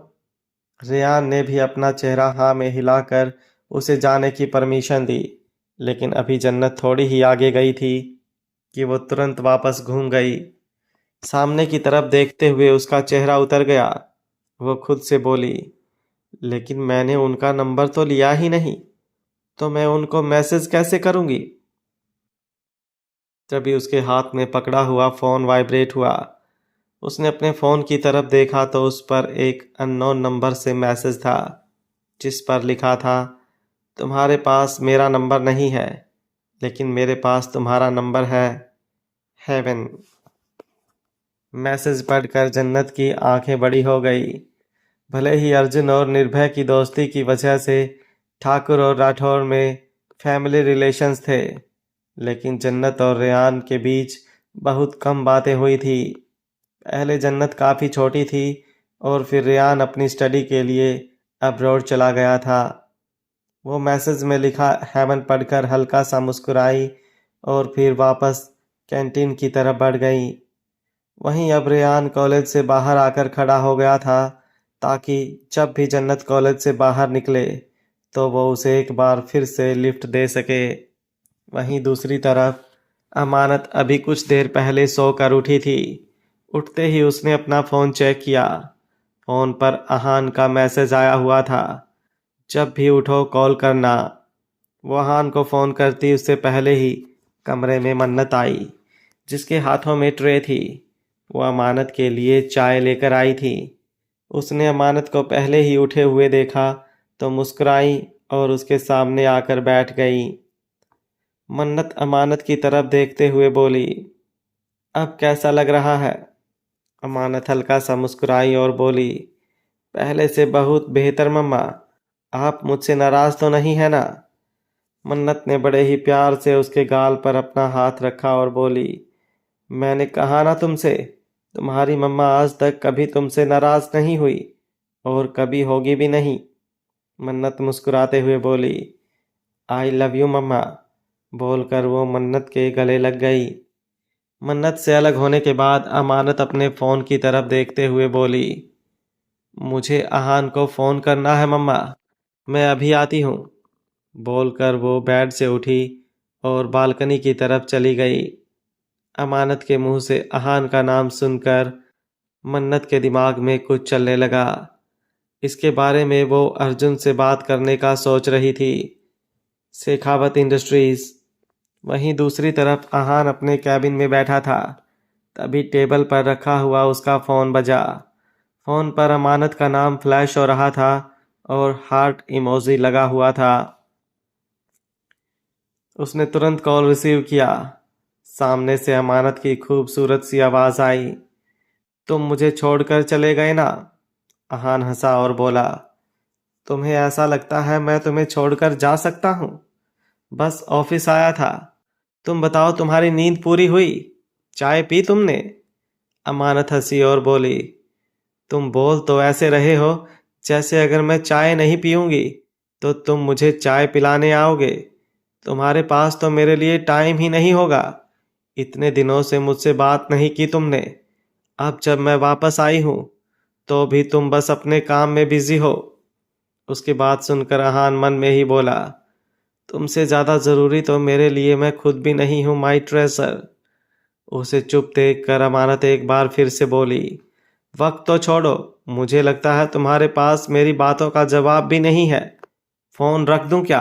रेयान ने भी अपना चेहरा हाँ में हिलाकर उसे जाने की परमिशन दी, लेकिन अभी जन्नत थोड़ी ही आगे गई थी कि वो तुरंत वापस घूम गई। सामने की तरफ देखते हुए उसका चेहरा उतर गया। वो खुद से बोली, लेकिन मैंने उनका नंबर तो लिया ही नहीं, तो मैं उनको मैसेज कैसे करूंगी? तभी उसके हाथ में पकड़ा हुआ फ़ोन वाइब्रेट हुआ। उसने अपने फ़ोन की तरफ देखा तो उस पर एक अननोन नंबर से मैसेज था, जिस पर लिखा था, तुम्हारे पास मेरा नंबर नहीं है, लेकिन मेरे पास तुम्हारा नंबर है, हेवन। मैसेज पढ़कर जन्नत की आंखें बड़ी हो गई। भले ही अर्जुन और निर्भय की दोस्ती की वजह से ठाकुर और राठौर में फैमिली रिलेशंस थे, लेकिन जन्नत और रेयान के बीच बहुत कम बातें हुई थी। पहले जन्नत काफ़ी छोटी थी और फिर रेयान अपनी स्टडी के लिए अब्रॉड चला गया था। वो मैसेज में लिखा हेवन पढ़कर हल्का सा मुस्कुराई और फिर वापस कैंटीन की तरफ बढ़ गई। वहीं अब रेयान कॉलेज से बाहर आकर खड़ा हो गया था ताकि जब भी जन्नत कॉलेज से बाहर निकले तो वो उसे एक बार फिर से लिफ्ट दे सके। वहीं दूसरी तरफ अमानत अभी कुछ देर पहले सोकर उठी थी। उठते ही उसने अपना फ़ोन चेक किया। फ़ोन पर अहान का मैसेज आया हुआ था, जब भी उठो कॉल करना। वो अहान को फ़ोन करती उससे पहले ही कमरे में मन्नत आई, जिसके हाथों में ट्रे थी। वो अमानत के लिए चाय लेकर आई थी। उसने अमानत को पहले ही उठे हुए देखा तो मुस्कुराई और उसके सामने आकर बैठ गई। मन्नत अमानत की तरफ देखते हुए बोली, अब कैसा लग रहा है? अमानत हल्का सा मुस्कुराई और बोली, पहले से बहुत बेहतर मम्मा। आप मुझसे नाराज तो नहीं है ना? मन्नत ने बड़े ही प्यार से उसके गाल पर अपना हाथ रखा और बोली, मैंने कहा ना तुमसे, तुम्हारी मम्मा आज तक कभी तुमसे नाराज नहीं हुई और कभी होगी भी नहीं। मन्नत मुस्कुराते हुए बोली, आई लव यू मम्मा। बोलकर वो मन्नत के गले लग गई। मन्नत से अलग होने के बाद अमानत अपने फ़ोन की तरफ देखते हुए बोली, मुझे अहान को फ़ोन करना है मम्मा, मैं अभी आती हूँ। बोलकर वो बेड से उठी और बालकनी की तरफ चली गई। अमानत के मुंह से अहान का नाम सुनकर मन्नत के दिमाग में कुछ चलने लगा। इसके बारे में वो अर्जुन से बात करने का सोच रही थी। शेखावत इंडस्ट्रीज। वहीं दूसरी तरफ अहान अपने कैबिन में बैठा था। तभी टेबल पर रखा हुआ उसका फ़ोन बजा। फ़ोन पर अमानत का नाम फ्लैश हो रहा था और हार्ट इमोजी लगा हुआ था। उसने तुरंत कॉल रिसीव किया। सामने से अमानत की खूबसूरत सी आवाज़ आई, तुम मुझे छोड़कर चले गए ना? अहान हंसा और बोला, तुम्हें ऐसा लगता है मैं तुम्हें छोड़कर जा सकता हूँ? बस ऑफिस आया था। तुम बताओ, तुम्हारी नींद पूरी हुई? चाय पी तुमने? अमानत हंसी और बोली, तुम बोल तो ऐसे रहे हो जैसे अगर मैं चाय नहीं पीऊंगी तो तुम मुझे चाय पिलाने आओगे। तुम्हारे पास तो मेरे लिए टाइम ही नहीं होगा। इतने दिनों से मुझसे बात नहीं की तुमने। अब जब मैं वापस आई हूँ तो भी तुम बस अपने काम में बिजी हो। उसकी बात सुनकर अहान मन में ही बोला, तुमसे ज़्यादा ज़रूरी तो मेरे लिए मैं खुद भी नहीं हूँ माई ट्रेजर। उसे चुप देख कर अमानत एक बार फिर से बोली, वक्त तो छोड़ो, मुझे लगता है तुम्हारे पास मेरी बातों का जवाब भी नहीं है। फ़ोन रख दूं क्या?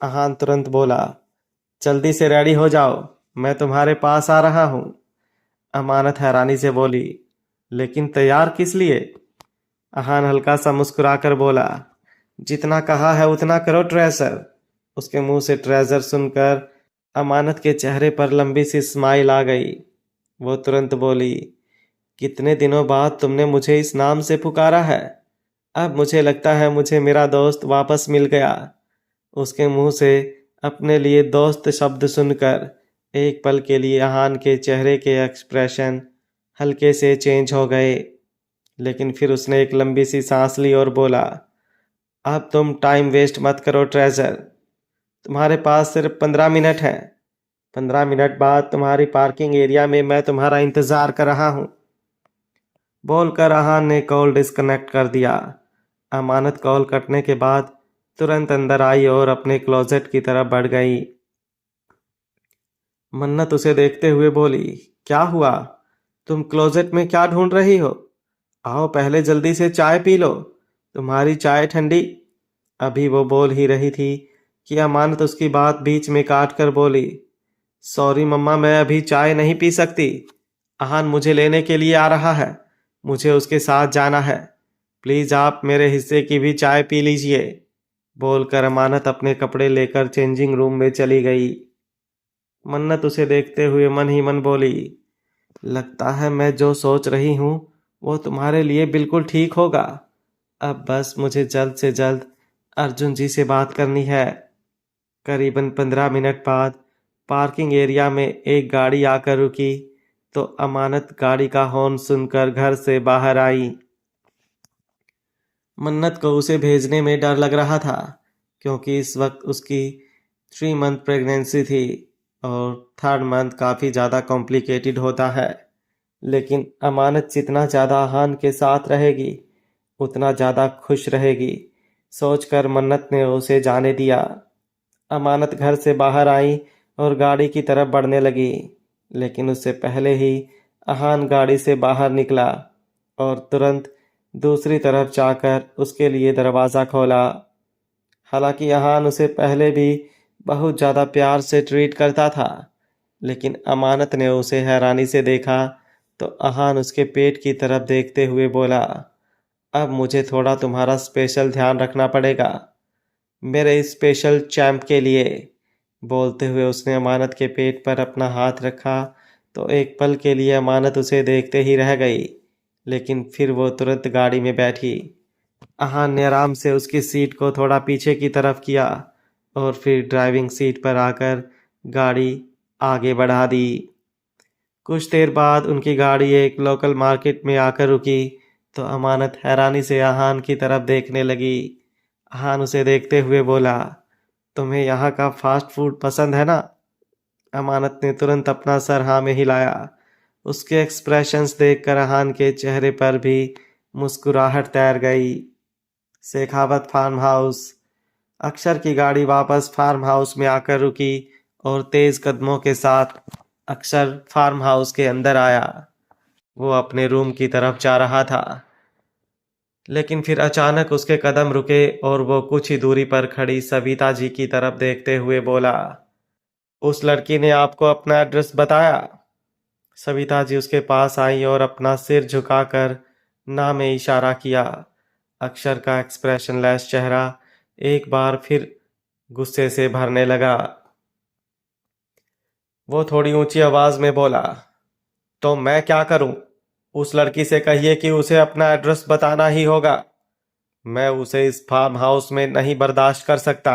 अहान तुरंत बोला, जल्दी से रेडी हो जाओ, मैं तुम्हारे पास आ रहा हूँ। अमानत हैरानी से बोली, लेकिन तैयार किस लिए? अहान हल्का सा मुस्कुराकर बोला, जितना कहा है उतना करो ट्रेजर। उसके मुंह से ट्रेजर सुनकर अमानत के चेहरे पर लंबी सी स्माइल आ गई। वो तुरंत बोली, कितने दिनों बाद तुमने मुझे इस नाम से पुकारा है। अब मुझे लगता है मुझे मेरा दोस्त वापस मिल गया। उसके मुंह से अपने लिए दोस्त शब्द सुनकर एक पल के लिए अहान के चेहरे के एक्सप्रेशन हल्के से चेंज हो गए, लेकिन फिर उसने एक लंबी सी सांस ली और बोला, अब तुम टाइम वेस्ट मत करो ट्रेजर, तुम्हारे पास सिर्फ 15 मिनट हैं। 15 मिनट बाद तुम्हारी पार्किंग एरिया में मैं तुम्हारा इंतज़ार कर रहा हूँ। बोलकर अहान ने कॉल डिस्कनेक्ट कर दिया। अमानत कॉल कटने के बाद तुरंत अंदर आई और अपने क्लोजेट की तरफ बढ़ गई। मन्नत उसे देखते हुए बोली, क्या हुआ? तुम क्लोजेट में क्या ढूंढ रही हो? आओ पहले जल्दी से चाय पी लो, तुम्हारी चाय ठंडी। अभी वो बोल ही रही थी कि अमानत उसकी बात बीच में काट कर बोली, सॉरी मम्मा, मैं अभी चाय नहीं पी सकती। अहान मुझे लेने के लिए आ रहा है, मुझे उसके साथ जाना है। प्लीज़ आप मेरे हिस्से की भी चाय पी लीजिए। बोलकर अमानत अपने कपड़े लेकर चेंजिंग रूम में चली गई। मन्नत उसे देखते हुए मन ही मन बोली, लगता है मैं जो सोच रही हूँ वो तुम्हारे लिए बिल्कुल ठीक होगा। अब बस मुझे जल्द से जल्द अर्जुन जी से बात करनी है। करीबन 15 मिनट बाद पार्किंग एरिया में एक गाड़ी आकर रुकी तो अमानत गाड़ी का हॉर्न सुनकर घर से बाहर आई। मन्नत को उसे भेजने में डर लग रहा था क्योंकि इस वक्त उसकी 3 मंथ प्रेगनेंसी थी और 3rd मंथ काफ़ी ज़्यादा कॉम्प्लिकेटेड होता है। लेकिन अमानत जितना ज़्यादा अहान के साथ रहेगी उतना ज़्यादा खुश रहेगी सोचकर मन्नत ने उसे जाने दिया। अमानत घर से बाहर आई और गाड़ी की तरफ बढ़ने लगी, लेकिन उससे पहले ही अहान गाड़ी से बाहर निकला और तुरंत दूसरी तरफ जाकर उसके लिए दरवाज़ा खोला। हालांकि अहान उसे पहले भी बहुत ज़्यादा प्यार से ट्रीट करता था, लेकिन अमानत ने उसे हैरानी से देखा तो अहान उसके पेट की तरफ देखते हुए बोला, अब मुझे थोड़ा तुम्हारा स्पेशल ध्यान रखना पड़ेगा, मेरे इस स्पेशल चैम्प के लिए। बोलते हुए उसने अमानत के पेट पर अपना हाथ रखा तो एक पल के लिए अमानत उसे देखते ही रह गई, लेकिन फिर वो तुरंत गाड़ी में बैठी। अहान ने आराम से उसकी सीट को थोड़ा पीछे की तरफ किया और फिर ड्राइविंग सीट पर आकर गाड़ी आगे बढ़ा दी। कुछ देर बाद उनकी गाड़ी एक लोकल मार्केट में आकर रुकी तो अमानत हैरानी से अहान की तरफ देखने लगी। अहान उसे देखते हुए बोला, तुम्हें यहाँ का फास्ट फूड पसंद है ना? अमानत ने तुरंत अपना सर हाँ में हिलाया। उसके एक्सप्रेशंस देखकर अहान के चेहरे पर भी मुस्कुराहट तैर गई। Shekhawat farm house. अक्षर की गाड़ी वापस फार्म हाउस में आकर रुकी और तेज कदमों के साथ अक्षर फार्म हाउस के अंदर आया। वो अपने रूम की तरफ जा रहा था, लेकिन फिर अचानक उसके कदम रुके और वो कुछ ही दूरी पर खड़ी सविता जी की तरफ देखते हुए बोला, उस लड़की ने आपको अपना एड्रेस बताया? सविता जी उसके पास आई और अपना सिर झुकाकर ना में इशारा किया। अक्षर का एक्सप्रेशनलेस चेहरा एक बार फिर गुस्से से भरने लगा। वो थोड़ी ऊंची आवाज में बोला, तो मैं क्या करूं? उस लड़की से कहिए कि उसे अपना एड्रेस बताना ही होगा। मैं उसे इस फार्म हाउस में नहीं बर्दाश्त कर सकता।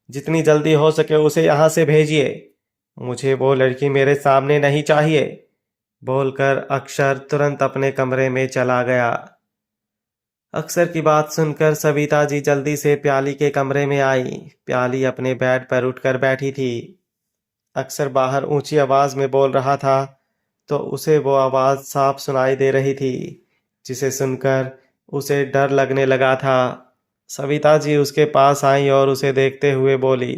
जितनी जल्दी हो सके उसे यहाँ से भेजिए। मुझे वो लड़की मेरे सामने नहीं चाहिए। बोलकर अक्षर तुरंत अपने कमरे में चला गया। अक्षर की बात सुनकर सविता जी जल्दी से प्याली के कमरे में आई। प्याली अपने बेड पर उठकर बैठी थी। अक्षर बाहर ऊंची आवाज में बोल रहा था तो उसे वो आवाज साफ सुनाई दे रही थी, जिसे सुनकर उसे डर लगने लगा था। सविता जी उसके पास आई और उसे देखते हुए बोली,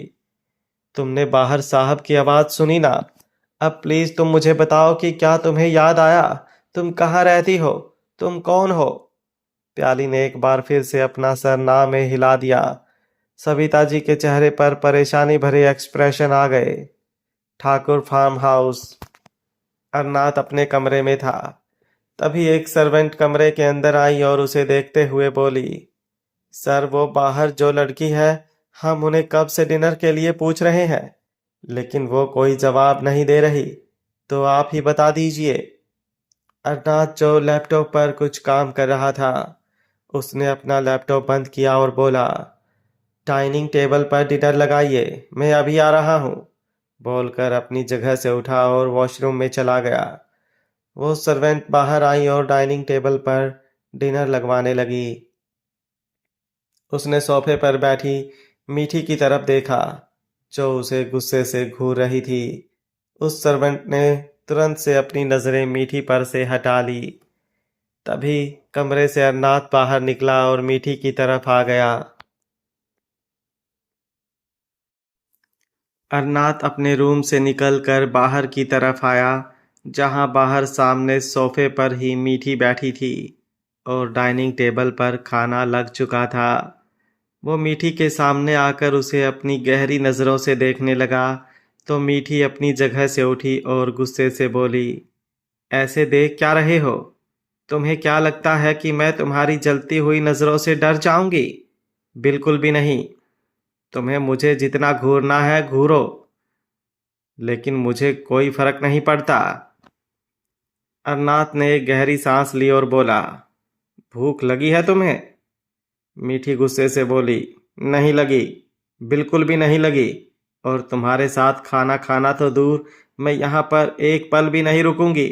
तुमने बाहर साहब की आवाज सुनी ना? अब प्लीज तुम मुझे बताओ कि क्या तुम्हें याद आया? तुम कहाँ रहती हो? तुम कौन हो? प्याली ने एक बार फिर से अपना सर ना में हिला दिया। सविता जी के चेहरे पर परेशानी भरे एक्सप्रेशन आ गए। Thakur farm house. अरनाथ अपने कमरे में था। तभी एक सर्वेंट कमरे के अंदर आई और उसे देखते हुए बोली, सर वो बाहर जो लड़की है, हम उन्हें कब से डिनर के लिए पूछ रहे हैं, लेकिन वो कोई जवाब नहीं दे रही, तो आप ही बता दीजिए। अरनाथ जो लैपटॉप पर कुछ काम कर रहा था, उसने अपना लैपटॉप बंद किया और बोला, डाइनिंग टेबल पर डिनर लगाइए, मैं अभी आ रहा हूँ। बोलकर अपनी जगह से उठा और वॉशरूम में चला गया। वो सर्वेंट बाहर आई और डाइनिंग टेबल पर डिनर लगवाने लगी। उसने सोफे पर बैठी मीठी की तरफ देखा, जो उसे गुस्से से घूर रही थी। उस सर्वेंट ने तुरंत से अपनी नजरें मीठी पर से हटा ली। तभी कमरे से अरनाथ बाहर निकला और मीठी की तरफ आ गया। अरनाथ अपने रूम से निकलकर बाहर की तरफ आया, जहां बाहर सामने सोफे पर ही मीठी बैठी थी और डाइनिंग टेबल पर खाना लग चुका था। वो मीठी के सामने आकर उसे अपनी गहरी नज़रों से देखने लगा तो मीठी अपनी जगह से उठी और गुस्से से बोली, ऐसे देख क्या रहे हो? तुम्हें क्या लगता है कि मैं तुम्हारी जलती हुई नज़रों से डर जाऊंगी? बिल्कुल भी नहीं। तुम्हें मुझे जितना घूरना है घूरो, लेकिन मुझे कोई फर्क नहीं पड़ता। अरनाथ ने एक गहरी सांस ली और बोला, भूख लगी है तुम्हें? मीठी गुस्से से बोली, नहीं लगी, बिल्कुल भी नहीं लगी, और तुम्हारे साथ खाना खाना तो दूर, मैं यहाँ पर एक पल भी नहीं रुकूंगी।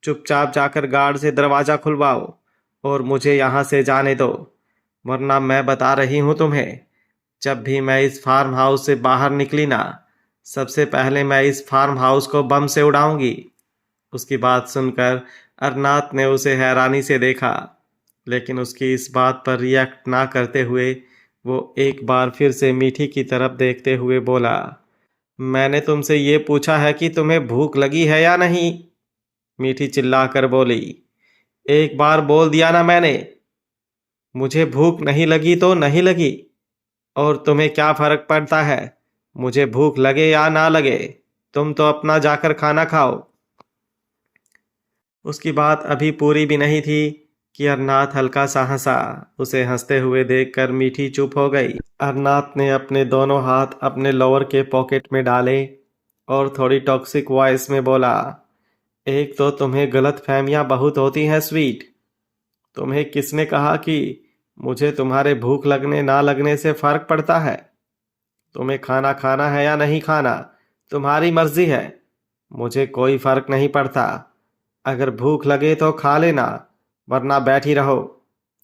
चुपचाप जाकर गार्ड से दरवाज़ा खुलवाओ और मुझे यहाँ से जाने दो, वरना मैं बता रही हूँ तुम्हें, जब भी मैं इस फार्म हाउस से बाहर निकली ना, सबसे पहले मैं इस फार्म हाउस को बम से उड़ाऊंगी। उसकी बात सुनकर अरनाथ ने उसे हैरानी से देखा, लेकिन उसकी इस बात पर रिएक्ट ना करते हुए वो एक बार फिर से मीठी की तरफ देखते हुए बोला, मैंने तुमसे ये पूछा है कि तुम्हें भूख लगी है या नहीं? मीठी चिल्लाकर बोली, एक बार बोल दिया ना मैंने। मुझे भूख नहीं लगी तो नहीं लगी, और तुम्हें क्या फर्क पड़ता है? मुझे भूख लगे या ना लगे, तुम तो अपना जाकर खाना खाओ। उसकी बात अभी पूरी भी नहीं थी कि अरनाथ हल्का सा हंसा। उसे हंसते हुए देखकर मीठी चुप हो गई। अरनाथ ने अपने दोनों हाथ अपने लोअर के पॉकेट में डाले और थोड़ी टॉक्सिक वॉइस में बोला, एक तो तुम्हें गलत फहमियाँ बहुत होती हैं स्वीट। तुम्हें किसने कहा कि मुझे तुम्हारे भूख लगने ना लगने से फर्क पड़ता है? तुम्हें खाना खाना है या नहीं खाना, तुम्हारी मर्जी है। मुझे कोई फर्क नहीं पड़ता। अगर भूख लगे तो खा लेना, वरना बैठी रहो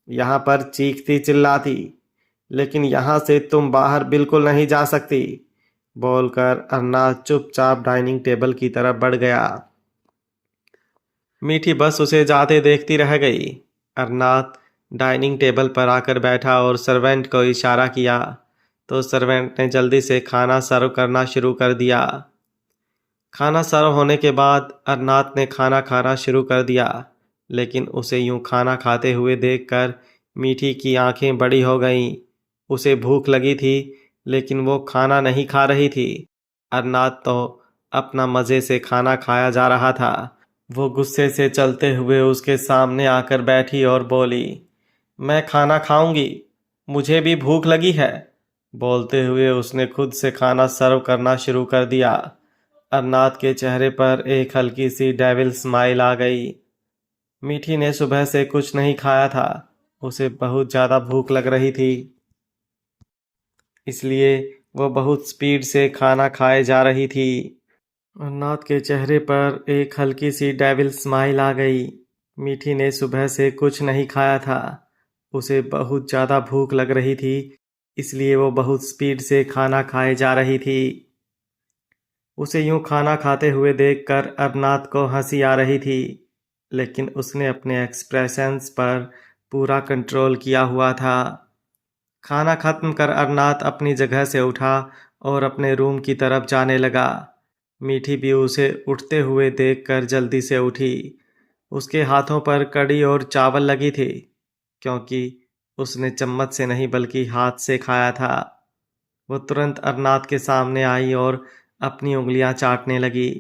यहाँ पर चीखती चिल्लाती। लेकिन यहाँ से तुम बाहर बिल्कुल नहीं जा सकती। बोलकर अन्ना चुपचाप डाइनिंग टेबल की तरफ बढ़ गया। मीठी बस उसे जाते देखती रह गई। अरनाथ डाइनिंग टेबल पर आकर बैठा और सर्वेंट को इशारा किया तो सर्वेंट ने जल्दी से खाना सर्व करना शुरू कर दिया। खाना सर्व होने के बाद अरनाथ ने खाना खाना शुरू कर दिया, लेकिन उसे यूं खाना खाते हुए देखकर मीठी की आंखें बड़ी हो गईं। उसे भूख लगी थी, लेकिन वो खाना नहीं खा रही थी। अरनाथ तो अपना मज़े से खाना खाया जा रहा था। वो गुस्से से चलते हुए उसके सामने आकर बैठी और बोली, मैं खाना खाऊंगी, मुझे भी भूख लगी है। बोलते हुए उसने खुद से खाना सर्व करना शुरू कर दिया। अरनाथ के चेहरे पर एक हल्की सी डेविल स्माइल आ गई। मीठी ने सुबह से कुछ नहीं खाया था। उसे बहुत ज़्यादा भूख लग रही थी, इसलिए वो बहुत स्पीड से खाना खाए जा रही थी। अरनाथ के चेहरे पर एक हल्की सी डेविल स्माइल आ गई। मीठी ने सुबह से कुछ नहीं खाया था। उसे बहुत ज़्यादा भूख लग रही थी, इसलिए वो बहुत स्पीड से खाना खाए जा रही थी। उसे यूं खाना खाते हुए देखकर अरनाथ को हंसी आ रही थी, लेकिन उसने अपने एक्सप्रेशंस पर पूरा कंट्रोल किया हुआ था। खाना खत्म कर अरनाथ अपनी जगह से उठा और अपने रूम की तरफ जाने लगा। मीठी भी उसे उठते हुए देखकर जल्दी से उठी। उसके हाथों पर कड़ी और चावल लगी थी, क्योंकि उसने चम्मच से नहीं बल्कि हाथ से खाया था। वो तुरंत अरनाथ के सामने आई और अपनी उंगलियां चाटने लगी,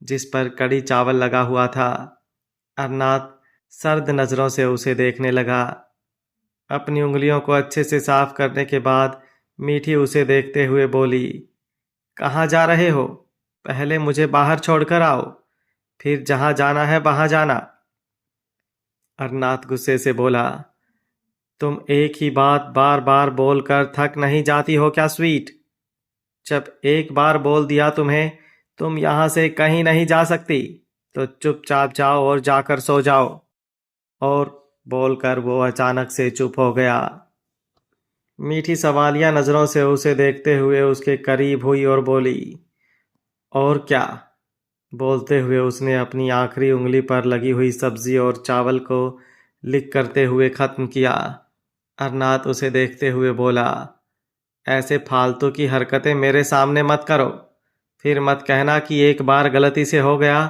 जिस पर कड़ी चावल लगा हुआ था। अरनाथ सर्द नज़रों से उसे देखने लगा। अपनी उंगलियों को अच्छे से साफ करने के बाद मीठी उसे देखते हुए बोली, कहाँ जा रहे हो? पहले मुझे बाहर छोड़कर आओ, फिर जहाँ जाना है वहाँ जाना। अरनाथ गुस्से से बोला, तुम एक ही बात बार बार बोलकर थक नहीं जाती हो क्या स्वीट? जब एक बार बोल दिया तुम्हें तुम यहाँ से कहीं नहीं जा सकती, तो चुपचाप जाओ और जाकर सो जाओ। और बोलकर वो अचानक से चुप हो गया। मीठी सवालिया नज़रों से उसे देखते हुए उसके करीब हुई और बोली, और क्या? बोलते हुए उसने अपनी आखिरी उंगली पर लगी हुई सब्जी और चावल को लिक करते हुए ख़त्म किया। अरनाथ उसे देखते हुए बोला, ऐसे फालतू की हरकतें मेरे सामने मत करो। फिर मत कहना कि एक बार गलती से हो गया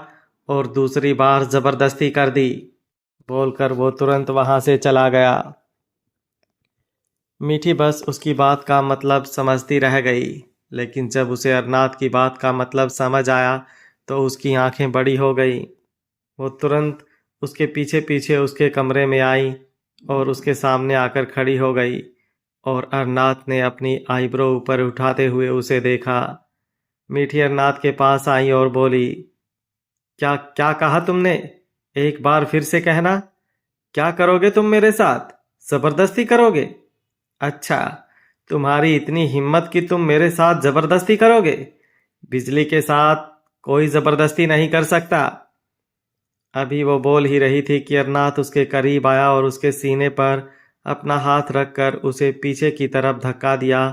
और दूसरी बार ज़बरदस्ती कर दी। बोलकर वो तुरंत वहाँ से चला गया। मीठी बस उसकी बात का मतलब समझती रह गई, लेकिन जब उसे अरनाथ की बात का मतलब समझ आया तो उसकी आंखें बड़ी हो गई। वो तुरंत उसके पीछे पीछे उसके कमरे में आई और उसके सामने आकर खड़ी हो गई और अरनाथ ने अपनी आईब्रो ऊपर उठाते हुए उसे देखा। मीठी अरनाथ के पास आई और बोली, क्या क्या कहा तुमने? एक बार फिर से कहना। क्या करोगे तुम मेरे साथ? जबरदस्ती करोगे? अच्छा, तुम्हारी इतनी हिम्मत कि तुम मेरे साथ जबरदस्ती करोगे? बिजली के साथ कोई जबरदस्ती नहीं कर सकता। अभी वो बोल ही रही थी कि अरनाथ उसके करीब आया और उसके सीने पर अपना हाथ रखकर उसे पीछे की तरफ धक्का दिया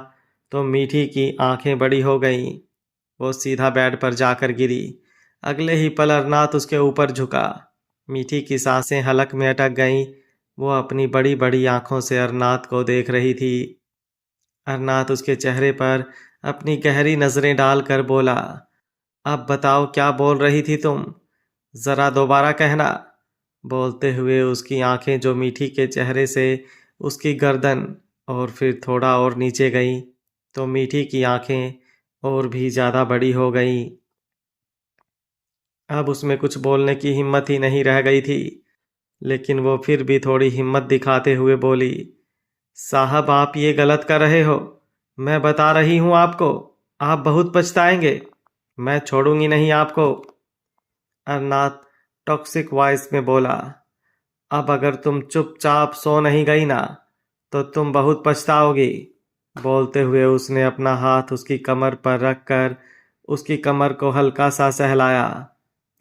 तो मीठी की आंखें बड़ी हो गईं। वो सीधा बेड पर जाकर गिरी। अगले ही पल अरनाथ उसके ऊपर झुका। मीठी की सांसें हलक में अटक गईं। वो अपनी बड़ी बड़ी आंखों से अरनाथ को देख रही थी। अरनाथ उसके चेहरे पर अपनी गहरी नजरें डालकर बोला, अब बताओ क्या बोल रही थी तुम? जरा दोबारा कहना। बोलते हुए उसकी आंखें जो मीठी के चेहरे से उसकी गर्दन और फिर थोड़ा और नीचे गईं तो मीठी की आंखें और भी ज़्यादा बड़ी हो गईं। अब उसमें कुछ बोलने की हिम्मत ही नहीं रह गई थी, लेकिन वो फिर भी थोड़ी हिम्मत दिखाते हुए बोली, साहब आप ये गलत कर रहे हो। मैं बता रही हूँ आपको, आप बहुत पछताएंगे। मैं छोड़ूंगी नहीं आपको। अरनाथ टॉक्सिक वॉइस में बोला, अब अगर तुम चुपचाप सो नहीं गई ना तो तुम बहुत पछताओगी। बोलते हुए उसने अपना हाथ उसकी कमर पर रखकर उसकी कमर को हल्का सा सहलाया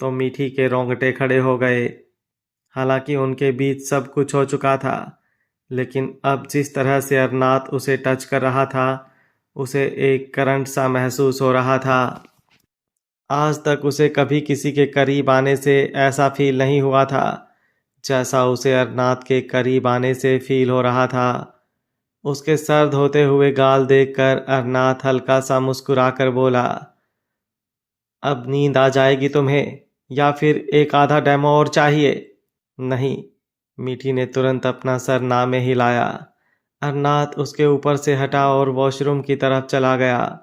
तो मीठी के रोंगटे खड़े हो गए। हालांकि उनके बीच सब कुछ हो चुका था, लेकिन अब जिस तरह से अरनाथ उसे टच कर रहा था उसे एक करंट सा महसूस हो रहा था। आज तक उसे कभी किसी के करीब आने से ऐसा फील नहीं हुआ था जैसा उसे अरनाथ के करीब आने से फील हो रहा था। उसके सर्द होते हुए गाल देखकर अरनाथ हल्का सा मुस्कुराकर बोला, अब नींद आ जाएगी तुम्हें या फिर एक आधा डेमो और चाहिए? नहीं। मीठी ने तुरंत अपना सर ना में हिलाया। अरनाथ उसके ऊपर से हटा और वॉशरूम की तरफ चला गया।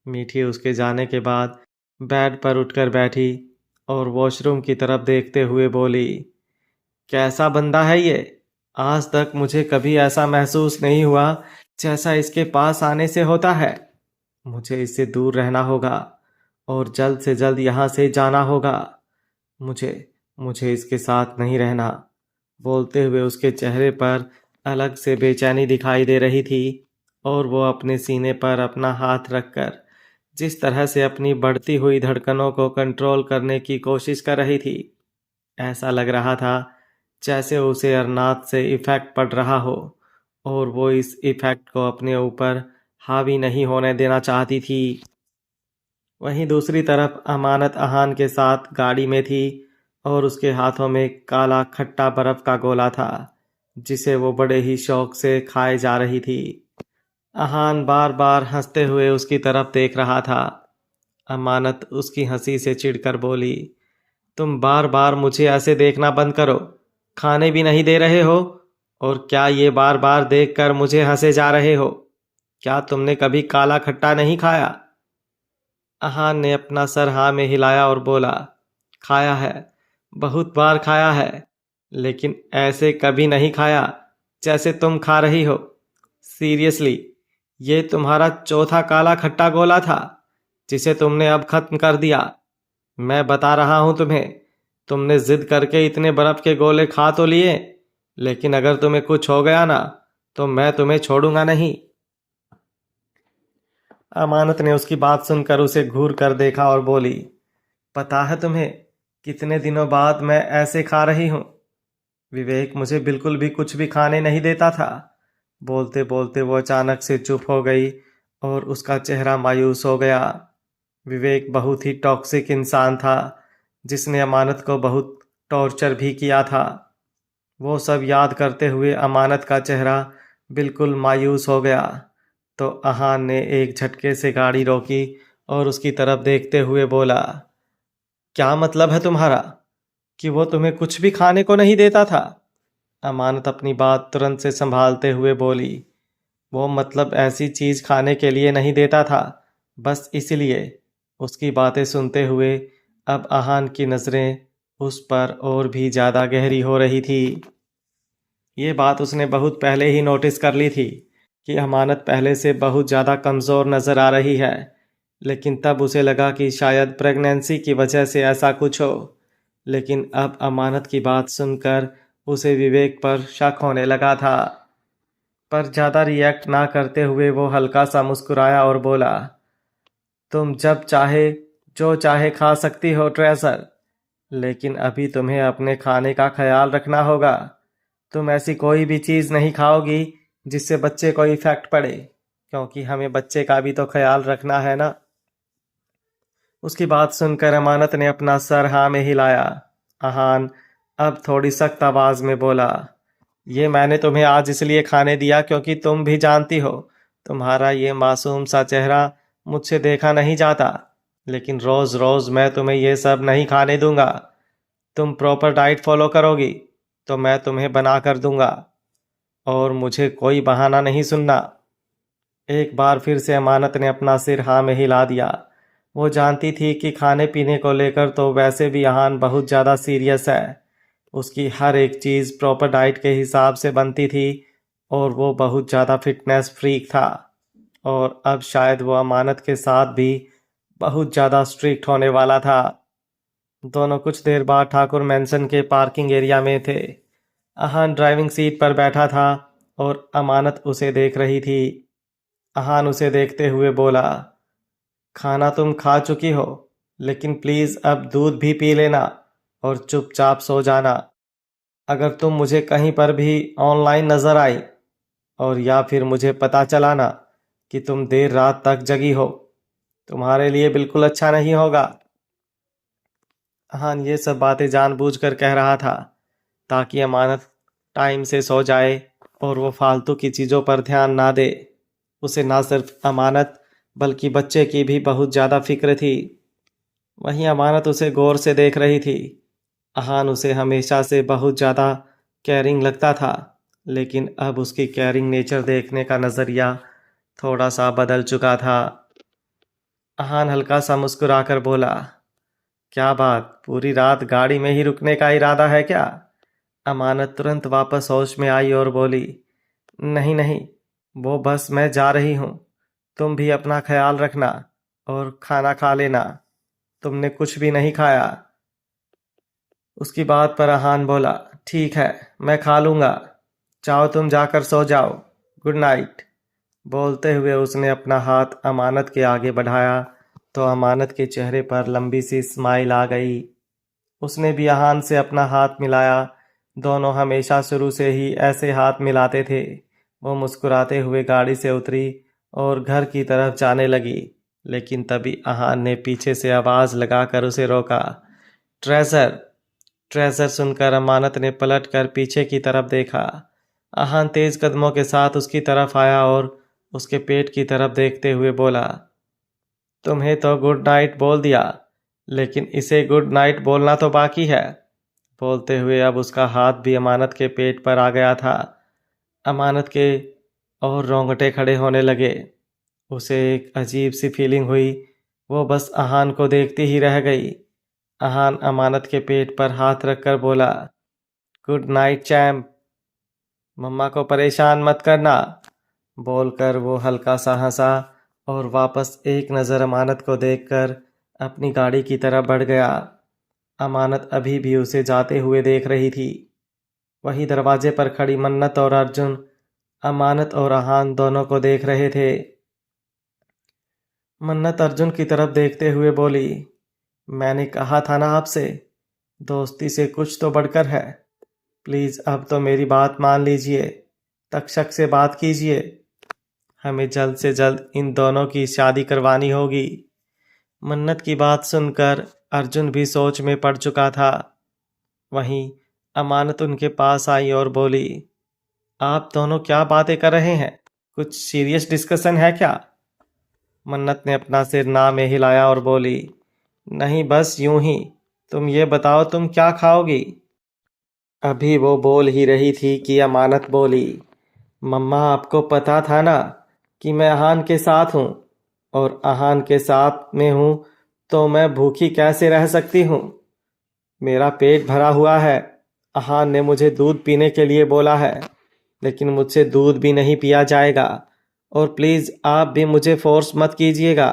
मीठी उसके जाने के बाद बेड पर उठकर बैठी और वॉशरूम की तरफ देखते हुए बोली, कैसा बंदा है ये? आज तक मुझे कभी ऐसा महसूस नहीं हुआ जैसा इसके पास आने से होता है। मुझे इससे दूर रहना होगा और जल्द से जल्द यहाँ से जाना होगा। मुझे मुझे इसके साथ नहीं रहना। बोलते हुए उसके चेहरे पर अलग से बेचैनी दिखाई दे रही थी और वो अपने सीने पर अपना हाथ रखकर जिस तरह से अपनी बढ़ती हुई धड़कनों को कंट्रोल करने की कोशिश कर रही थी, ऐसा लग रहा था जैसे उसे अरनाथ से इफेक्ट पड़ रहा हो और वो इस इफेक्ट को अपने ऊपर हावी नहीं होने देना चाहती थी। वहीं दूसरी तरफ अमानत अहान के साथ गाड़ी में थी और उसके हाथों में काला खट्टा बर्फ का गोला था जिसे वो बड़े ही शौक से खाए जा रही थी। अहान बार बार हंसते हुए उसकी तरफ देख रहा था। अमानत उसकी हंसी से चिढ़कर बोली, तुम बार बार मुझे ऐसे देखना बंद करो। खाने भी नहीं दे रहे हो और क्या ये बार बार देखकर मुझे हंसे जा रहे हो? क्या तुमने कभी काला खट्टा नहीं खाया? अहान ने अपना सर हाँ में हिलाया और बोला, खाया है, बहुत बार खाया है, लेकिन ऐसे कभी नहीं खाया जैसे तुम खा रही हो। सीरियसली, ये तुम्हारा चौथा काला खट्टा गोला था जिसे तुमने अब खत्म कर दिया। मैं बता रहा हूं तुम्हें, तुमने जिद करके इतने बर्फ के गोले खा तो लिए, लेकिन अगर तुम्हें कुछ हो गया ना तो मैं तुम्हें छोड़ूंगा नहीं। अमानत ने उसकी बात सुनकर उसे घूर कर देखा और बोली, पता है तुम्हें कितने दिनों बाद मैं ऐसे खा रही हूं? विवेक मुझे बिल्कुल भी कुछ भी खाने नहीं देता था। बोलते बोलते वो अचानक से चुप हो गई और उसका चेहरा मायूस हो गया। विवेक बहुत ही टॉक्सिक इंसान था जिसने अमानत को बहुत टॉर्चर भी किया था। वो सब याद करते हुए अमानत का चेहरा बिल्कुल मायूस हो गया तो अहान ने एक झटके से गाड़ी रोकी और उसकी तरफ देखते हुए बोला, क्या मतलब है तुम्हारा कि वो तुम्हें कुछ भी खाने को नहीं देता था? अमानत अपनी बात तुरंत से संभालते हुए बोली, वो मतलब ऐसी चीज खाने के लिए नहीं देता था, बस इसलिए। उसकी बातें सुनते हुए अब अहान की नज़रें उस पर और भी ज़्यादा गहरी हो रही थी। ये बात उसने बहुत पहले ही नोटिस कर ली थी कि अमानत पहले से बहुत ज़्यादा कमज़ोर नज़र आ रही है, लेकिन तब उसे लगा कि शायद प्रेगनेंसी की वजह से ऐसा कुछ हो। लेकिन अब अमानत की बात सुनकर उसे विवेक पर शक होने लगा था। पर ज़्यादा रिएक्ट ना करते हुए वो हल्का सा मुस्कुराया और बोला, तुम जब चाहे जो चाहे खा सकती हो ट्रेजर, लेकिन अभी तुम्हें अपने खाने का ख्याल रखना होगा। तुम ऐसी कोई भी चीज़ नहीं खाओगी जिससे बच्चे को इफेक्ट पड़े, क्योंकि हमें बच्चे का भी तो ख्याल रखना है ना। उसकी बात सुनकर अमानत ने अपना सर हाँ में हिलाया। अहान अब थोड़ी सख्त आवाज़ में बोला, ये मैंने तुम्हें आज इसलिए खाने दिया क्योंकि तुम भी जानती हो तुम्हारा ये मासूम सा चेहरा मुझसे देखा नहीं जाता, लेकिन रोज़ रोज़ मैं तुम्हें ये सब नहीं खाने दूंगा। तुम प्रॉपर डाइट फॉलो करोगी तो मैं तुम्हें बना कर दूंगा और मुझे कोई बहाना नहीं सुनना। एक बार फिर से अमानत ने अपना सिर हाँ में हिला दिया। वो जानती थी कि खाने पीने को लेकर तो वैसे भी अहान बहुत ज़्यादा सीरियस है, उसकी हर एक चीज़ प्रॉपर डाइट के हिसाब से बनती थी और वो बहुत ज़्यादा फिटनेस फ्रीक था। और अब शायद वो अमानत के साथ भी बहुत ज़्यादा स्ट्रिक्ट होने वाला था। दोनों कुछ देर बाद ठाकुर मैंसन के पार्किंग एरिया में थे। अहान ड्राइविंग सीट पर बैठा था और अमानत उसे देख रही थी। अहान उसे देखते हुए बोला, खाना तुम खा चुकी हो, लेकिन प्लीज़ अब दूध भी पी लेना और चुपचाप सो जाना। अगर तुम मुझे कहीं पर भी ऑनलाइन नज़र आई और या फिर मुझे पता चला ना कि तुम देर रात तक जगी हो, तुम्हारे लिए बिल्कुल अच्छा नहीं होगा। अहान ये सब बातें जानबूझकर कह रहा था ताकि अमानत टाइम से सो जाए और वो फालतू की चीज़ों पर ध्यान ना दे। उसे ना सिर्फ अमानत बल्कि बच्चे की भी बहुत ज़्यादा फिक्र थी। वहीं अमानत उसे गौर से देख रही थी। अहान उसे हमेशा से बहुत ज़्यादा केयरिंग लगता था, लेकिन अब उसकी केयरिंग नेचर देखने का नज़रिया थोड़ा सा बदल चुका था। अहान हल्का सा मुस्कुराकर बोला, क्या बात, पूरी रात गाड़ी में ही रुकने का इरादा है क्या? अमानत तुरंत वापस होश में आई और बोली, नहीं नहीं, वो बस मैं जा रही हूँ। तुम भी अपना ख्याल रखना और खाना खा लेना। तुमने कुछ भी नहीं खाया। उसकी बात पर अहान बोला, ठीक है, मैं खा लूँगा। चाहो तुम जाकर सो जाओ। Good night. बोलते हुए उसने अपना हाथ अमानत के आगे बढ़ाया तो अमानत के चेहरे पर लंबी सी स्माइल आ गई। उसने भी अहान से अपना हाथ मिलाया। दोनों हमेशा शुरू से ही ऐसे हाथ मिलाते थे। वो मुस्कुराते हुए गाड़ी से उतरी और घर की तरफ जाने लगी, लेकिन तभी अहान ने पीछे से आवाज़ लगाकर उसे रोका। ट्रेजर। ट्रेजर सुनकर अमानत ने पलटकर पीछे की तरफ देखा। अहान तेज कदमों के साथ उसकी तरफ आया और उसके पेट की तरफ देखते हुए बोला, तुम्हें तो गुड नाइट बोल दिया, लेकिन इसे गुड नाइट बोलना तो बाकी है। बोलते हुए अब उसका हाथ भी अमानत के पेट पर आ गया था। अमानत के और रोंगटे खड़े होने लगे। उसे एक अजीब सी फीलिंग हुई। वो बस अहान को देखती ही रह गई। अहान अमानत के पेट पर हाथ रखकर बोला, गुड नाइट चैम्प, मम्मा को परेशान मत करना। बोलकर वो हल्का सा हंसा और वापस एक नज़र अमानत को देखकर अपनी गाड़ी की तरफ बढ़ गया। अमानत अभी भी उसे जाते हुए देख रही थी। वही दरवाजे पर खड़ी मन्नत और अर्जुन अमानत और अहान दोनों को देख रहे थे। मन्नत अर्जुन की तरफ देखते हुए बोली, मैंने कहा था ना आपसे, दोस्ती से कुछ तो बढ़कर है। प्लीज़ अब तो मेरी बात मान लीजिए। तक्षक से बात कीजिए। हमें जल्द से जल्द इन दोनों की शादी करवानी होगी। मन्नत की बात सुनकर अर्जुन भी सोच में पड़ चुका था। वहीं अमानत उनके पास आई और बोली, आप दोनों क्या बातें कर रहे हैं? कुछ सीरियस डिस्कशन है क्या? मन्नत ने अपना सिर ना में हिलाया और बोली, नहीं, बस यूं ही। तुम ये बताओ, तुम क्या खाओगी? अभी वो बोल ही रही थी कि अमानत बोली, मम्मा आपको पता था ना कि मैं अहान के साथ हूँ, और अहान के साथ में हूँ तो मैं भूखी कैसे रह सकती हूँ? मेरा पेट भरा हुआ है। अहान ने मुझे दूध पीने के लिए बोला है, लेकिन मुझसे दूध भी नहीं पिया जाएगा। और प्लीज़ आप भी मुझे फोर्स मत कीजिएगा।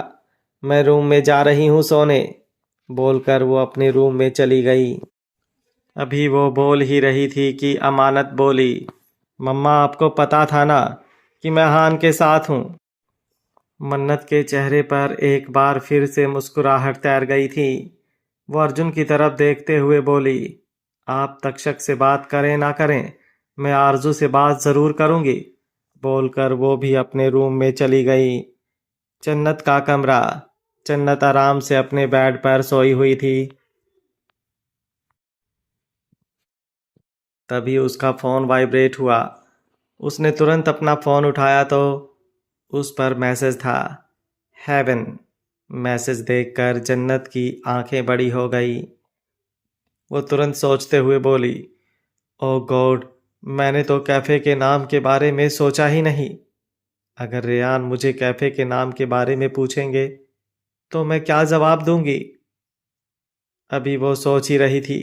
मैं रूम में जा रही हूँ सोने। बोलकर वो अपने रूम में चली गई। अभी वो बोल ही रही थी कि अमानत बोली, मम्मा आपको पता था ना कि मैं अहान के साथ हूँ। मन्नत के चेहरे पर एक बार फिर से मुस्कुराहट तैर गई थी। वो अर्जुन की तरफ देखते हुए बोली, आप तक्षक से बात करें ना करें, मैं आरजू से बात ज़रूर करूँगी। बोलकर वो भी अपने रूम में चली गई। जन्नत का कमरा। जन्नत आराम से अपने बेड पर सोई हुई थी। तभी उसका फ़ोन वाइब्रेट हुआ। उसने तुरंत अपना फ़ोन उठाया तो उस पर मैसेज था, हेवन। मैसेज देखकर जन्नत की आंखें बड़ी हो गई। वो तुरंत सोचते हुए बोली, ओ गॉड, मैंने तो कैफ़े के नाम के बारे में सोचा ही नहीं। अगर रेयान मुझे कैफ़े के नाम के बारे में पूछेंगे तो मैं क्या जवाब दूंगी? अभी वो सोच ही रही थी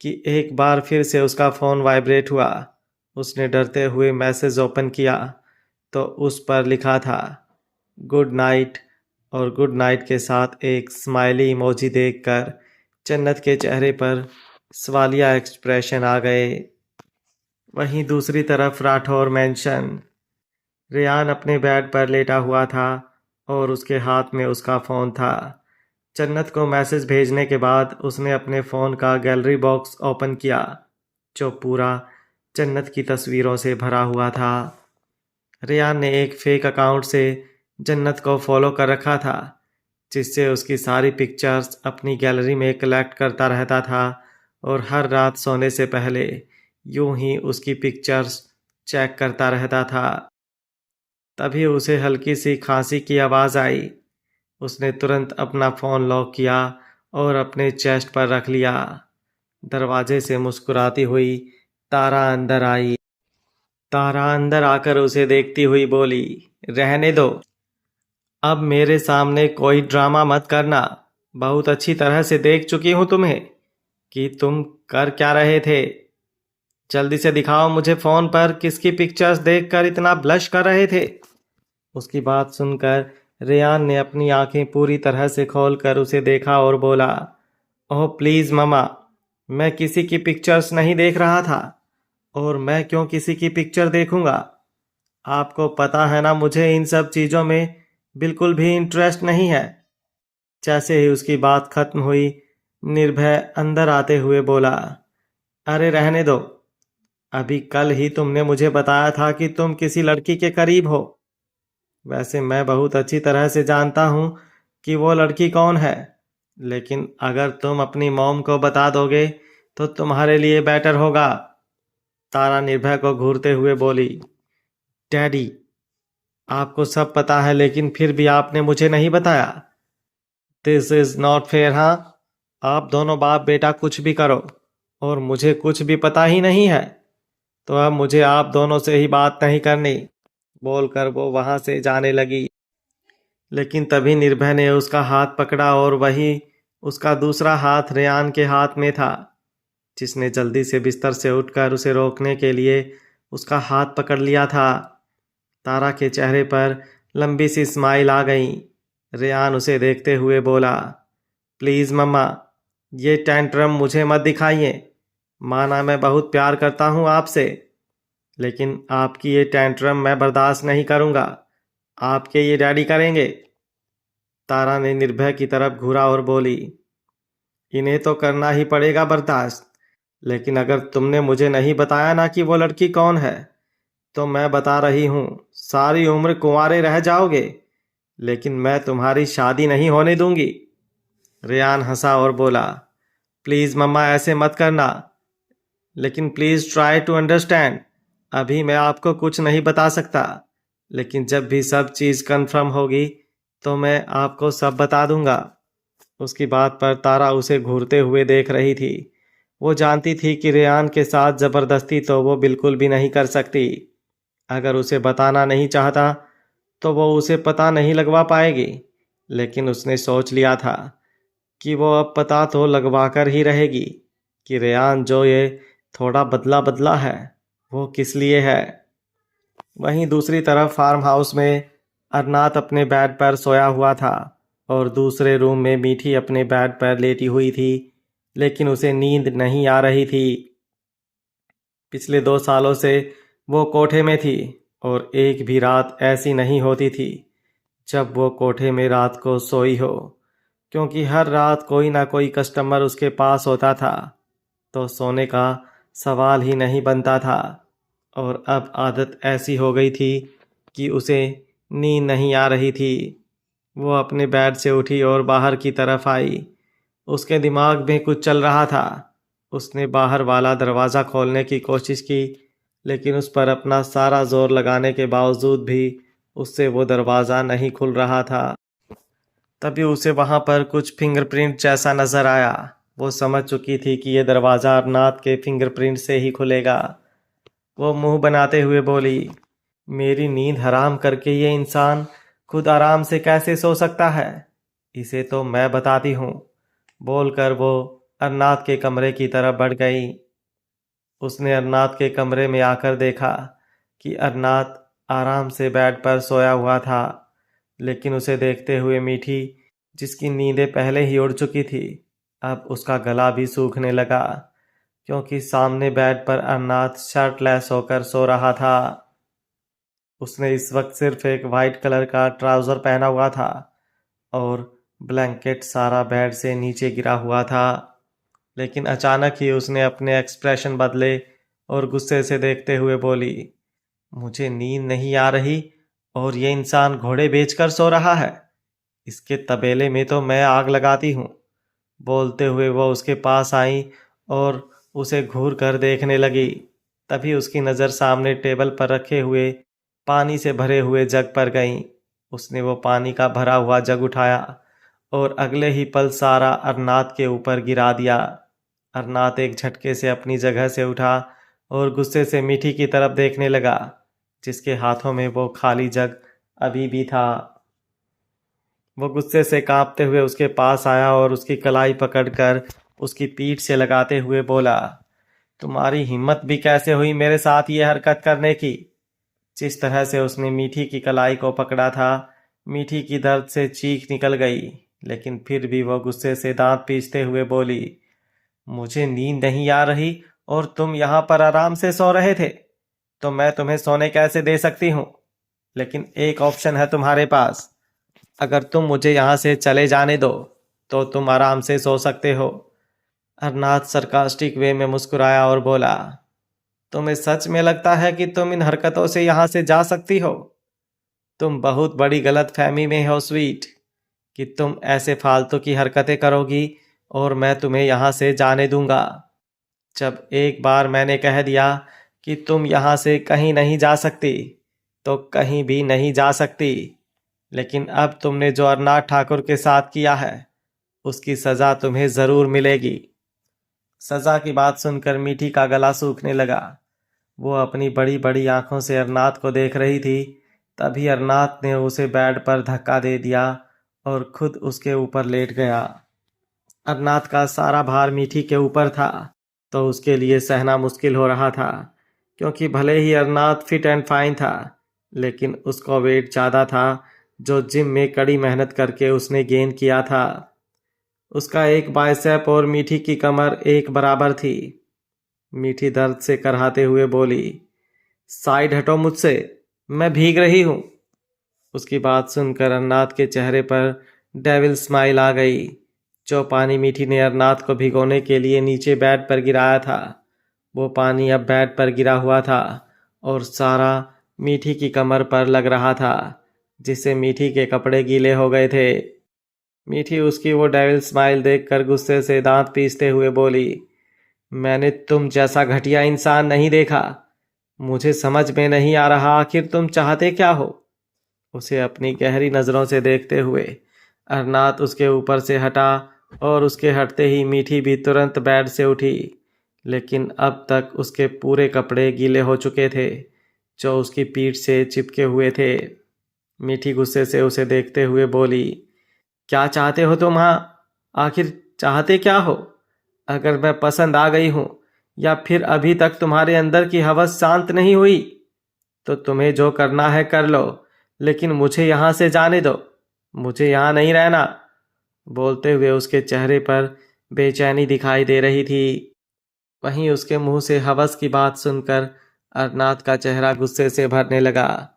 कि एक बार फिर से उसका फ़ोन वाइब्रेट हुआ। उसने डरते हुए मैसेज ओपन किया तो उस पर लिखा था गुड नाइट, और गुड नाइट के साथ एक स्माइली इमोजी देखकर जन्नत के चेहरे पर सवालिया एक्सप्रेशन आ गए। वहीं दूसरी तरफ राठौर मेंशन, रेयान अपने बेड पर लेटा हुआ था और उसके हाथ में उसका फ़ोन था। जन्नत को मैसेज भेजने के बाद उसने अपने फ़ोन का गैलरी बॉक्स ओपन किया जो पूरा जन्नत की तस्वीरों से भरा हुआ था। रेयान ने एक फेक अकाउंट से जन्नत को फॉलो कर रखा था जिससे उसकी सारी पिक्चर्स अपनी गैलरी में कलेक्ट करता रहता था और हर रात सोने से पहले यूं ही उसकी पिक्चर्स चेक करता रहता था। तभी उसे हल्की सी खांसी की आवाज़ आई। उसने तुरंत अपना फ़ोन लॉक किया और अपने चेस्ट पर रख लिया। दरवाजे से मुस्कुराती हुई तारा अंदर आई। तारा अंदर आकर उसे देखती हुई बोली, रहने दो, अब मेरे सामने कोई ड्रामा मत करना। बहुत अच्छी तरह से देख चुकी हूं तुम्हें कि तुम कर क्या रहे थे। जल्दी से दिखाओ मुझे फ़ोन पर किसकी पिक्चर्स देखकर इतना ब्लश कर रहे थे। उसकी बात सुनकर रेयान ने अपनी आंखें पूरी तरह से खोलकर उसे देखा और बोला, ओह प्लीज़ ममा, मैं किसी की पिक्चर्स नहीं देख रहा था और मैं क्यों किसी की पिक्चर देखूंगा। आपको पता है ना मुझे इन सब चीज़ों में बिल्कुल भी इंटरेस्ट नहीं है। जैसे ही उसकी बात खत्म हुई निर्भय अंदर आते हुए बोला, अरे रहने दो, अभी कल ही तुमने मुझे बताया था कि तुम किसी लड़की के करीब हो। वैसे मैं बहुत अच्छी तरह से जानता हूँ कि वो लड़की कौन है, लेकिन अगर तुम अपनी मॉम को बता दोगे तो तुम्हारे लिए बेटर होगा। तारा निर्भय को घूरते हुए बोली, डैडी, आपको सब पता है लेकिन फिर भी आपने मुझे नहीं बताया। This is not fair. हाँ, आप दोनों बाप बेटा कुछ भी करो और मुझे कुछ भी पता ही नहीं है, तो अब मुझे आप दोनों से ही बात नहीं करनी, बोलकर वो वहां से जाने लगी। लेकिन तभी निर्भय ने उसका हाथ पकड़ा और वही उसका दूसरा हाथ रेयान के हाथ में था, जिसने जल्दी से बिस्तर से उठकर उसे रोकने के लिए उसका हाथ पकड़ लिया था। तारा के चेहरे पर लंबी सी स्माइल आ गई। रेयान उसे देखते हुए बोला, प्लीज़ मम्मा, ये टेंट्रम मुझे मत दिखाइए। माना मैं बहुत प्यार करता हूँ आपसे, लेकिन आपकी ये टेंट्रम मैं बर्दाश्त नहीं करूँगा। आपके ये डैडी करेंगे। तारा ने निर्भय की तरफ घूरा और बोली, इन्हें तो करना ही पड़ेगा बर्दाश्त, लेकिन अगर तुमने मुझे नहीं बताया ना कि वो लड़की कौन है, तो मैं बता रही हूँ सारी उम्र कुंवारे रह जाओगे, लेकिन मैं तुम्हारी शादी नहीं होने दूंगी। रेयान हंसा और बोला, प्लीज़ मम्मा ऐसे मत करना, लेकिन प्लीज़ ट्राई टू अंडरस्टैंड। अभी मैं आपको कुछ नहीं बता सकता, लेकिन जब भी सब चीज़ कंफर्म होगी तो मैं आपको सब बता दूंगा। उसकी बात पर तारा उसे घूरते हुए देख रही थी। वो जानती थी कि रेयान के साथ ज़बरदस्ती तो वो बिल्कुल भी नहीं कर सकती। अगर उसे बताना नहीं चाहता तो वो उसे पता नहीं लगवा पाएगी, लेकिन उसने सोच लिया था कि वो अब पता तो लगवा कर ही रहेगी कि रेयान जो ये थोड़ा बदला बदला है वो किस लिए है। वहीं दूसरी तरफ फार्म हाउस में अरनाथ अपने बेड पर सोया हुआ था और दूसरे रूम में मीठी अपने बेड पर लेटी हुई थी, लेकिन उसे नींद नहीं आ रही थी। पिछले 2 सालों से वो कोठे में थी और एक भी रात ऐसी नहीं होती थी जब वो कोठे में रात को सोई हो, क्योंकि हर रात कोई ना कोई कस्टमर उसके पास होता था, तो सोने का सवाल ही नहीं बनता था। और अब आदत ऐसी हो गई थी कि उसे नींद नहीं आ रही थी। वो अपने बेड से उठी और बाहर की तरफ आई। उसके दिमाग में कुछ चल रहा था। उसने बाहर वाला दरवाज़ा खोलने की कोशिश की, लेकिन उस पर अपना सारा जोर लगाने के बावजूद भी उससे वो दरवाज़ा नहीं खुल रहा था। तभी उसे वहाँ पर कुछ फिंगरप्रिंट जैसा नज़र आया। वो समझ चुकी थी कि ये दरवाज़ा अरनाथ के फिंगरप्रिंट से ही खुलेगा। वो मुंह बनाते हुए बोली, मेरी नींद हराम करके ये इंसान खुद आराम से कैसे सो सकता है, इसे तो मैं बताती हूँ, बोलकर वो अर्नात के कमरे की तरफ बढ़ गई। उसने अर्नात के कमरे में आकर देखा कि अर्नात आराम से बेड पर सोया हुआ था, लेकिन उसे देखते हुए मीठी, जिसकी नींदें पहले ही उड़ चुकी थी, अब उसका गला भी सूखने लगा, क्योंकि सामने बेड पर अर्नात शर्टलेस होकर सो रहा था। उसने इस वक्त सिर्फ एक वाइट कलर का ट्राउज़र पहना हुआ था और ब्लैंकेट सारा बेड से नीचे गिरा हुआ था। लेकिन अचानक ही उसने अपने एक्सप्रेशन बदले और गुस्से से देखते हुए बोली, मुझे नींद नहीं आ रही और ये इंसान घोड़े बेचकर सो रहा है। इसके तबेले में तो मैं आग लगाती हूँ। बोलते हुए वो उसके पास आई और उसे घूर कर देखने लगी। तभी उसकी नज़र सामने टेबल पर रखे हुए पानी से भरे हुए जग पर गई। उसने वो पानी का भरा हुआ जग उठाया और अगले ही पल सारा अर्नात के ऊपर गिरा दिया। अर्नात एक झटके से अपनी जगह से उठा और गुस्से से मीठी की तरफ देखने लगा, जिसके हाथों में वो खाली जग अभी भी था। वो गुस्से से कांपते हुए उसके पास आया और उसकी कलाई पकड़कर उसकी पीठ से लगाते हुए बोला, तुम्हारी हिम्मत भी कैसे हुई मेरे साथ ये हरकत करने की। जिस तरह से उसने मीठी की कलाई को पकड़ा था, मीठी की दर्द से चीख निकल गई, लेकिन फिर भी वो गुस्से से दांत पीसते हुए बोली, मुझे नींद नहीं आ रही और तुम यहाँ पर आराम से सो रहे थे, तो मैं तुम्हें सोने कैसे दे सकती हूँ। लेकिन एक ऑप्शन है तुम्हारे पास, अगर तुम मुझे यहाँ से चले जाने दो तो तुम आराम से सो सकते हो। अर्नात सरकास्टिक वे में मुस्कुराया और बोला, तुम्हें सच में लगता है कि तुम इन हरकतों से यहाँ से जा सकती हो? तुम बहुत बड़ी गलतफहमी में हो स्वीट, कि तुम ऐसे फालतू की हरकतें करोगी और मैं तुम्हें यहाँ से जाने दूंगा। जब एक बार मैंने कह दिया कि तुम यहाँ से कहीं नहीं जा सकती, तो कहीं भी नहीं जा सकती। लेकिन अब तुमने जो अर्नात ठाकुर के साथ किया है, उसकी सज़ा तुम्हें ज़रूर मिलेगी। सज़ा की बात सुनकर मीठी का गला सूखने लगा। वो अपनी बड़ी बड़ी आंखों से अर्नात को देख रही थी। तभी अर्नात ने उसे बेड पर धक्का दे दिया और खुद उसके ऊपर लेट गया। अर्नात का सारा भार मीठी के ऊपर था, तो उसके लिए सहना मुश्किल हो रहा था, क्योंकि भले ही अर्नात फिट एंड फाइन था, लेकिन उसका वेट ज़्यादा था जो जिम में कड़ी मेहनत करके उसने गेन किया था। उसका एक बाइसेप और मीठी की कमर एक बराबर थी। मीठी दर्द से कराहते हुए बोली, साइड हटो मुझसे, मैं भीग रही हूँ। उसकी बात सुनकर अर्नात के चेहरे पर डेविल स्माइल आ गई। जो पानी मीठी ने अर्नात को भिगोने के लिए नीचे बेड पर गिराया था, वो पानी अब बेड पर गिरा हुआ था और सारा मीठी की कमर पर लग रहा था, जिससे मीठी के कपड़े गीले हो गए थे। मीठी उसकी वो डेविल स्माइल देखकर गुस्से से दांत पीसते हुए बोली, मैंने तुम जैसा घटिया इंसान नहीं देखा। मुझे समझ में नहीं आ रहा आखिर तुम चाहते क्या हो। उसे अपनी गहरी नज़रों से देखते हुए अर्नात उसके ऊपर से हटा और उसके हटते ही मीठी भी तुरंत बेड से उठी, लेकिन अब तक उसके पूरे कपड़े गीले हो चुके थे, जो उसकी पीठ से चिपके हुए थे। मीठी गुस्से से उसे देखते हुए बोली, क्या चाहते हो तुम? हाँ, आखिर चाहते क्या हो? अगर मैं पसंद आ गई हूँ या फिर अभी तक तुम्हारे अंदर की हवस शांत नहीं हुई, तो तुम्हें जो करना है कर लो, लेकिन मुझे यहाँ से जाने दो। मुझे यहाँ नहीं रहना। बोलते हुए उसके चेहरे पर बेचैनी दिखाई दे रही थी। वहीं उसके मुंह से हवस की बात सुनकर अर्नात का चेहरा गुस्से से भरने लगा।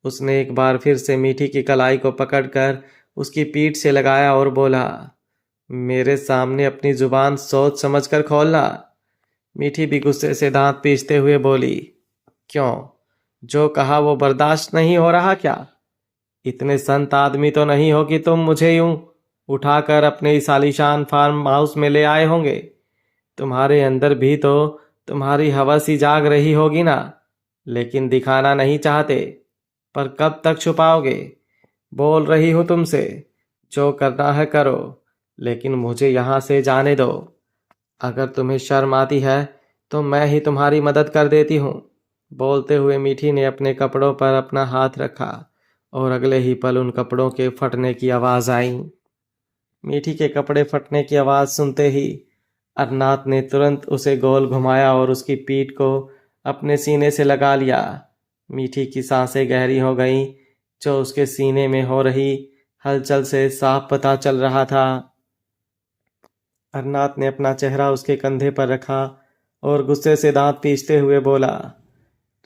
उसने एक बार फिर से मीठी की कलाई को पकड़कर उसकी पीठ से लगाया और बोला, मेरे सामने अपनी जुबान सोच समझकर खोलना। मीठी भी गुस्से से दांत पीसते हुए बोली, क्यों, जो कहा वो बर्दाश्त नहीं हो रहा क्या? इतने संत आदमी तो नहीं हो कि तुम मुझे यूं उठाकर अपने इस आलीशान फार्म हाउस में ले आए होंगे। तुम्हारे अंदर भी तो तुम्हारी हवस ही जाग रही होगी ना, लेकिन दिखाना नहीं चाहते। पर कब तक छुपाओगे? बोल रही हूँ तुमसे, जो करना है करो, लेकिन मुझे यहाँ से जाने दो। अगर तुम्हें शर्म आती है तो मैं ही तुम्हारी मदद कर देती हूँ। बोलते हुए मीठी ने अपने कपड़ों पर अपना हाथ रखा और अगले ही पल उन कपड़ों के फटने की आवाज़ आई। मीठी के कपड़े फटने की आवाज़ सुनते ही अरनाथ ने तुरंत उसे गोल घुमाया और उसकी पीठ को अपने सीने से लगा लिया। मीठी की सांसें गहरी हो गईं, जो उसके सीने में हो रही हलचल से साफ पता चल रहा था। अरनाथ ने अपना चेहरा उसके कंधे पर रखा और गुस्से से दांत पीसते हुए बोला,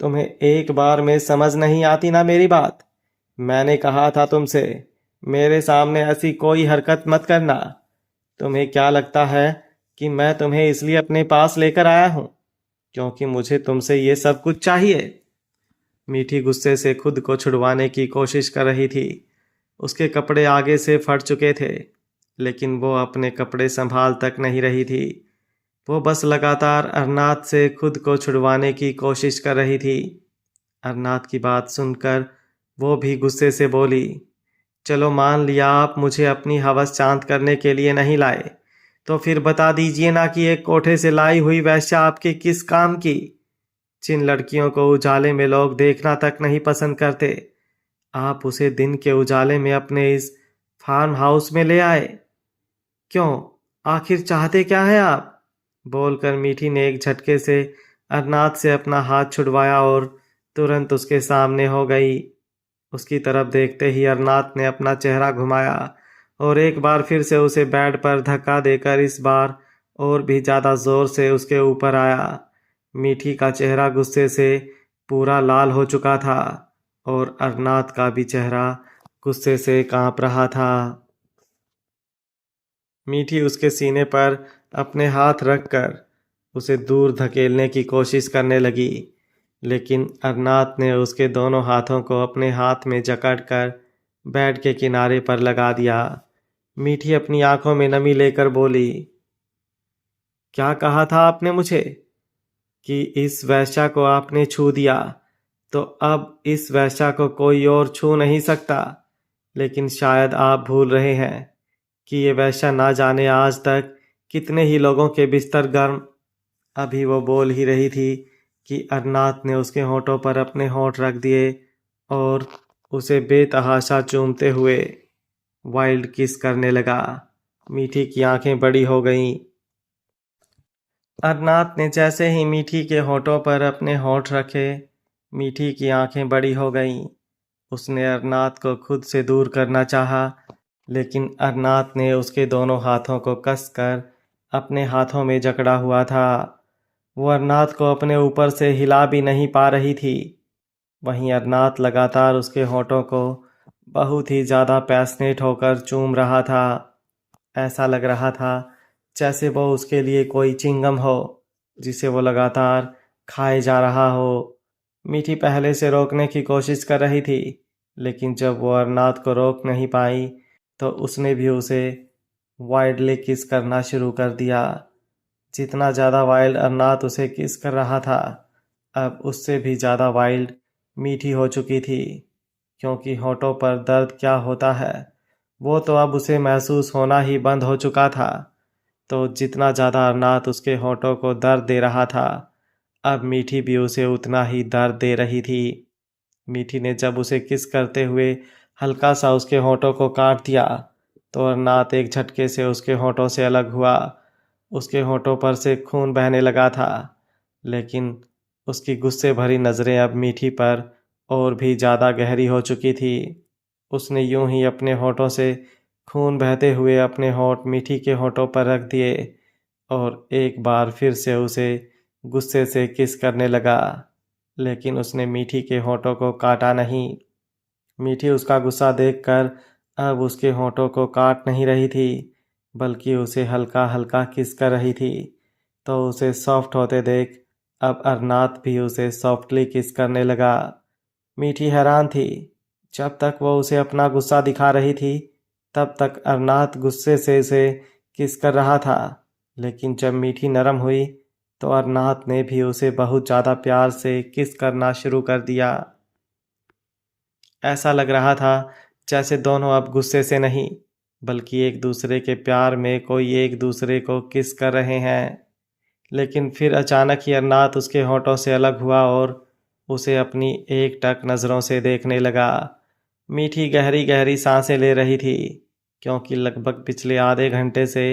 तुम्हें एक बार में समझ नहीं आती ना मेरी बात? मैंने कहा था तुमसे, मेरे सामने ऐसी कोई हरकत मत करना। तुम्हें क्या लगता है कि मैं तुम्हें इसलिए अपने पास लेकर आया हूं क्योंकि मुझे तुमसे ये सब कुछ चाहिए? मीठी गुस्से से खुद को छुड़वाने की कोशिश कर रही थी। उसके कपड़े आगे से फट चुके थे, लेकिन वो अपने कपड़े संभाल तक नहीं रही थी। वो बस लगातार अरनाथ से खुद को छुड़वाने की कोशिश कर रही थी। अरनाथ की बात सुनकर वो भी गुस्से से बोली, चलो मान लिया आप मुझे अपनी हवस शांत करने के लिए नहीं लाए, तो फिर बता दीजिए ना कि एक कोठे से लाई हुई वेश्या आपके किस काम की? जिन लड़कियों को उजाले में लोग देखना तक नहीं पसंद करते, आप उसे दिन के उजाले में अपने इस फार्म हाउस में ले आए। क्यों? आखिर चाहते क्या है आप? बोलकर मीठी ने एक झटके से अरनाथ से अपना हाथ छुड़वाया और तुरंत उसके सामने हो गई। उसकी तरफ देखते ही अरनाथ ने अपना चेहरा घुमाया और एक बार फिर से उसे बेड पर धक्का देकर इस बार और भी ज्यादा जोर से उसके ऊपर आया। मीठी का चेहरा गुस्से से पूरा लाल हो चुका था और अरनाथ का भी चेहरा गुस्से से कांप रहा था। मीठी उसके सीने पर अपने हाथ रखकर उसे दूर धकेलने की कोशिश करने लगी, लेकिन अरनाथ ने उसके दोनों हाथों को अपने हाथ में जकड़कर बेड के किनारे पर लगा दिया। मीठी अपनी आंखों में नमी लेकर बोली, क्या कहा था आपने मुझे कि इस वेश्या को आपने छू दिया, तो अब इस वेश्या को कोई और छू नहीं सकता। लेकिन शायद आप भूल रहे हैं कि ये वेश्या ना जाने आज तक कितने ही लोगों के बिस्तर गर्म। अभी वो बोल ही रही थी कि अरनाथ ने उसके होठों पर अपने होठ रख दिए और उसे बेतहाशा चूमते हुए वाइल्ड किस करने लगा। मीठी की आंखें बड़ी हो गईं। अरनाथ ने जैसे ही मीठी के होठों पर अपने होठ रखे, मीठी की आंखें बड़ी हो गईं। उसने अरनाथ को खुद से दूर करना चाहा, लेकिन अरनाथ ने उसके दोनों हाथों को कसकर अपने हाथों में जकड़ा हुआ था। वो अरनाथ को अपने ऊपर से हिला भी नहीं पा रही थी। वहीं अरनाथ लगातार उसके होठों को बहुत ही ज़्यादा पैशनेट होकर चूम रहा था। ऐसा लग रहा था जैसे वो उसके लिए कोई चिंगम हो जिसे वो लगातार खाए जा रहा हो। मीठी पहले से रोकने की कोशिश कर रही थी, लेकिन जब वो अरनाथ को रोक नहीं पाई तो उसने भी उसे वाइल्डली किस करना शुरू कर दिया। जितना ज़्यादा वाइल्ड अरनाथ उसे किस कर रहा था, अब उससे भी ज़्यादा वाइल्ड मीठी हो चुकी थी, क्योंकि होठों पर दर्द क्या होता है वो तो अब उसे महसूस होना ही बंद हो चुका था। तो जितना ज़्यादा अरनाथ उसके होठों को दर्द दे रहा था, अब मीठी भी उसे उतना ही दर्द दे रही थी। मीठी ने जब उसे किस करते हुए हल्का सा उसके होठों को काट दिया, तो अरनाथ एक झटके से उसके होठों से अलग हुआ। उसके होठों पर से खून बहने लगा था, लेकिन उसकी गुस्से भरी नज़रें अब मीठी पर और भी ज़्यादा गहरी हो चुकी थी। उसने यूं ही अपने होठों से खून बहते हुए अपने होठ मीठी के होठों पर रख दिए और एक बार फिर से उसे गुस्से से किस करने लगा, लेकिन उसने मीठी के होठों को काटा नहीं। मीठी उसका गुस्सा देखकर अब उसके होठों को काट नहीं रही थी, बल्कि उसे हल्का हल्का किस कर रही थी। तो उसे सॉफ्ट होते देख अब अरनाथ भी उसे सॉफ्टली किस करने लगा। मीठी हैरान थी। जब तक वो उसे अपना गुस्सा दिखा रही थी, तब तक अरनाथ गुस्से से उसे किस कर रहा था, लेकिन जब मीठी नरम हुई तो अरनाथ ने भी उसे बहुत ज़्यादा प्यार से किस करना शुरू कर दिया। ऐसा लग रहा था जैसे दोनों अब गुस्से से नहीं, बल्कि एक दूसरे के प्यार में कोई एक दूसरे को किस कर रहे हैं। लेकिन फिर अचानक ही अरनाथ उसके होठों से अलग हुआ और उसे अपनी एकटक नज़रों से देखने लगा। मीठी गहरी गहरी सांसें ले रही थी, क्योंकि लगभग पिछले आधे घंटे से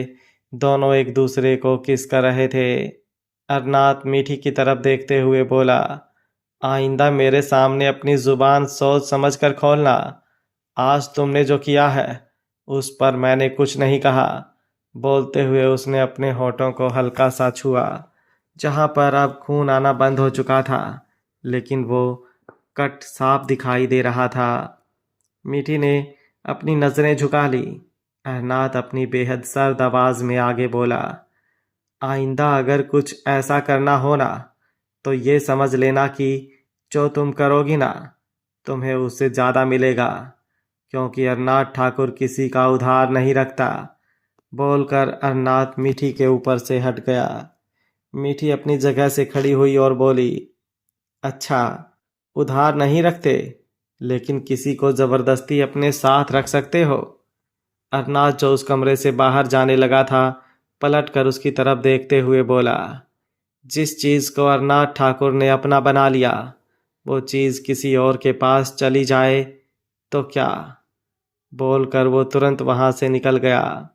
दोनों एक दूसरे को किस कर रहे थे। अरनाथ मीठी की तरफ देखते हुए बोला, आइंदा मेरे सामने अपनी जुबान सोच समझ कर खोलना। आज तुमने जो किया है उस पर मैंने कुछ नहीं कहा। बोलते हुए उसने अपने होठों को हल्का सा छुआ, जहां पर अब खून आना बंद हो चुका था, लेकिन वो कट साफ दिखाई दे रहा था। मीठी ने अपनी नजरें झुका ली। अरनाथ अपनी बेहद सर्द आवाज में आगे बोला, आइंदा अगर कुछ ऐसा करना हो ना, तो ये समझ लेना कि जो तुम करोगी ना, तुम्हें उससे ज़्यादा मिलेगा, क्योंकि अरनाथ ठाकुर किसी का उधार नहीं रखता। बोलकर अरनाथ मीठी के ऊपर से हट गया। मीठी अपनी जगह से खड़ी हुई और बोली, अच्छा, उधार नहीं रखते, लेकिन किसी को ज़बरदस्ती अपने साथ रख सकते हो। अरनाथ जो उस कमरे से बाहर जाने लगा था, पलट कर उसकी तरफ देखते हुए बोला, जिस चीज़ को अरनाथ ठाकुर ने अपना बना लिया, वो चीज़ किसी और के पास चली जाए तो क्या। बोलकर वो तुरंत वहां से निकल गया।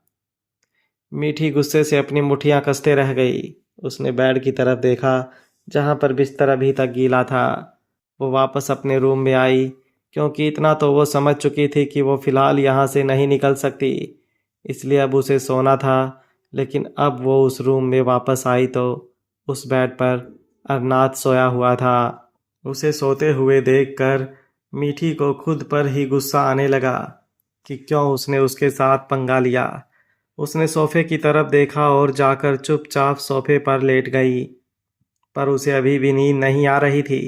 मीठी गुस्से से अपनी मुट्ठियां कसते रह गई। उसने बेड की तरफ देखा, जहां पर बिस्तर अभी तक गीला था। वो वापस अपने रूम में आई, क्योंकि इतना तो वो समझ चुकी थी कि वो फिलहाल यहाँ से नहीं निकल सकती, इसलिए अब उसे सोना था। लेकिन अब वो उस रूम में वापस आई तो उस बेड पर अरनाथ सोया हुआ था। उसे सोते हुए देखकर मीठी को खुद पर ही गुस्सा आने लगा कि क्यों उसने उसके साथ पंगा लिया। उसने सोफे की तरफ देखा और जाकर चुपचाप सोफे पर लेट गई, पर उसे अभी भी नींद नहीं आ रही थी।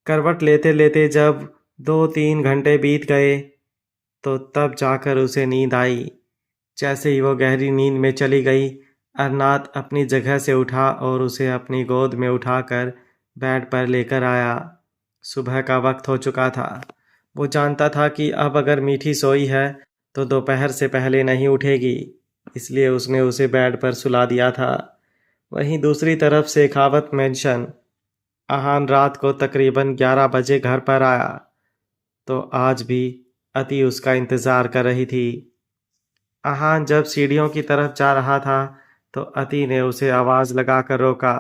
करवट लेते लेते जब 2-3 घंटे बीत गए तो तब जाकर उसे नींद आई। जैसे ही वो गहरी नींद में चली गई, अरनाथ अपनी जगह से उठा और उसे अपनी गोद में उठाकर बेड पर लेकर आया। सुबह का वक्त हो चुका था। वो जानता था कि अब अगर मीठी सोई है तो दोपहर से पहले नहीं उठेगी, इसलिए उसने उसे बेड पर सुला दिया था। वहीं दूसरी तरफ शेखावत मेंशन आहान रात को तकरीबन 11 बजे घर पर आया, तो आज भी अति उसका इंतज़ार कर रही थी। आहान जब सीढ़ियों की तरफ जा रहा था तो अति ने उसे आवाज़ लगाकर रोका।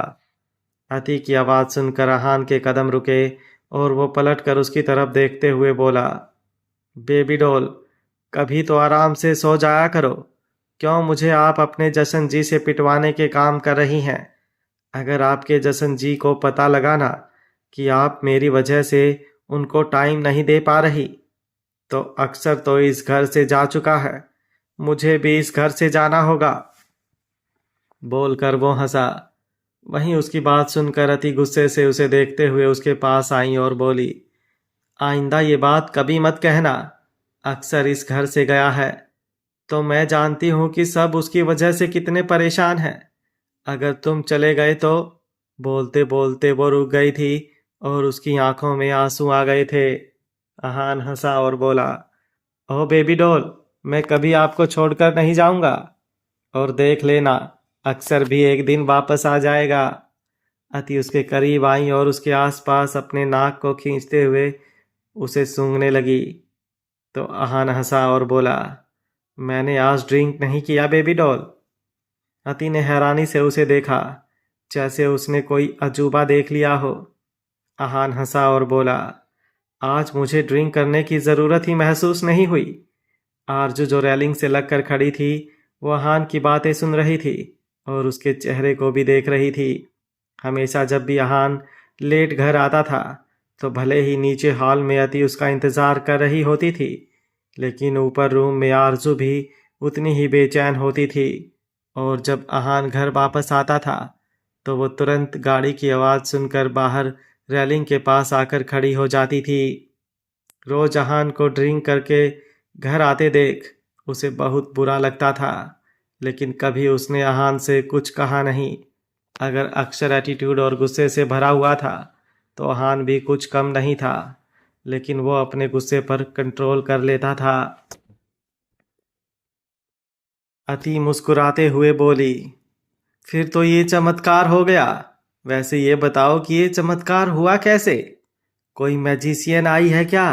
अति की आवाज़ सुनकर आहान के कदम रुके और वो पलटकर उसकी तरफ देखते हुए बोला, बेबी डॉल, कभी तो आराम से सो जाया करो। क्यों मुझे आप अपने जशन जी से पिटवाने के काम कर रही हैं? अगर आपके जशन जी को पता लगा ना कि आप मेरी वजह से उनको टाइम नहीं दे पा रही, तो अक्सर तो इस घर से जा चुका है, मुझे भी इस घर से जाना होगा। बोलकर वो हंसा। वहीं उसकी बात सुनकर अति गुस्से से उसे देखते हुए उसके पास आई और बोली, आइंदा ये बात कभी मत कहना। अक्सर इस घर से गया है तो मैं जानती हूँ कि सब उसकी वजह से कितने परेशान हैं। अगर तुम चले गए तो। बोलते बोलते वो रुक गई थी और उसकी आंखों में आंसू आ गए थे। आहान हंसा और बोला, ओह बेबी डॉल, मैं कभी आपको छोड़कर नहीं जाऊंगा, और देख लेना, अक्सर भी एक दिन वापस आ जाएगा। अति उसके करीब आई और उसके आसपास अपने नाक को खींचते हुए उसे सूंघने लगी, तो आहान हंसा और बोला, मैंने आज ड्रिंक नहीं किया बेबी डॉल। अति ने हैरानी से उसे देखा, जैसे उसने कोई अजूबा देख लिया हो। आहान हंसा और बोला, आज मुझे ड्रिंक करने की ज़रूरत ही महसूस नहीं हुई। आरजू जो रेलिंग से लगकर खड़ी थी, वो आहान की बातें सुन रही थी और उसके चेहरे को भी देख रही थी। हमेशा जब भी आहान लेट घर आता था तो भले ही नीचे हॉल में अति उसका इंतज़ार कर रही होती थी, लेकिन ऊपर रूम में आरजू भी उतनी ही बेचैन होती थी। और जब आहान घर वापस आता था तो वो तुरंत गाड़ी की आवाज़ सुनकर बाहर रेलिंग के पास आकर खड़ी हो जाती थी। रोज आहान को ड्रिंक करके घर आते देख उसे बहुत बुरा लगता था, लेकिन कभी उसने आहान से कुछ कहा नहीं। अगर अक्सर एटीट्यूड और गुस्से से भरा हुआ था तो आहान भी कुछ कम नहीं था, लेकिन वो अपने गुस्से पर कंट्रोल कर लेता था। अति मुस्कुराते हुए बोली, फिर तो ये चमत्कार हो गया। वैसे ये बताओ कि ये चमत्कार हुआ कैसे? कोई मैजिशियन आई है क्या?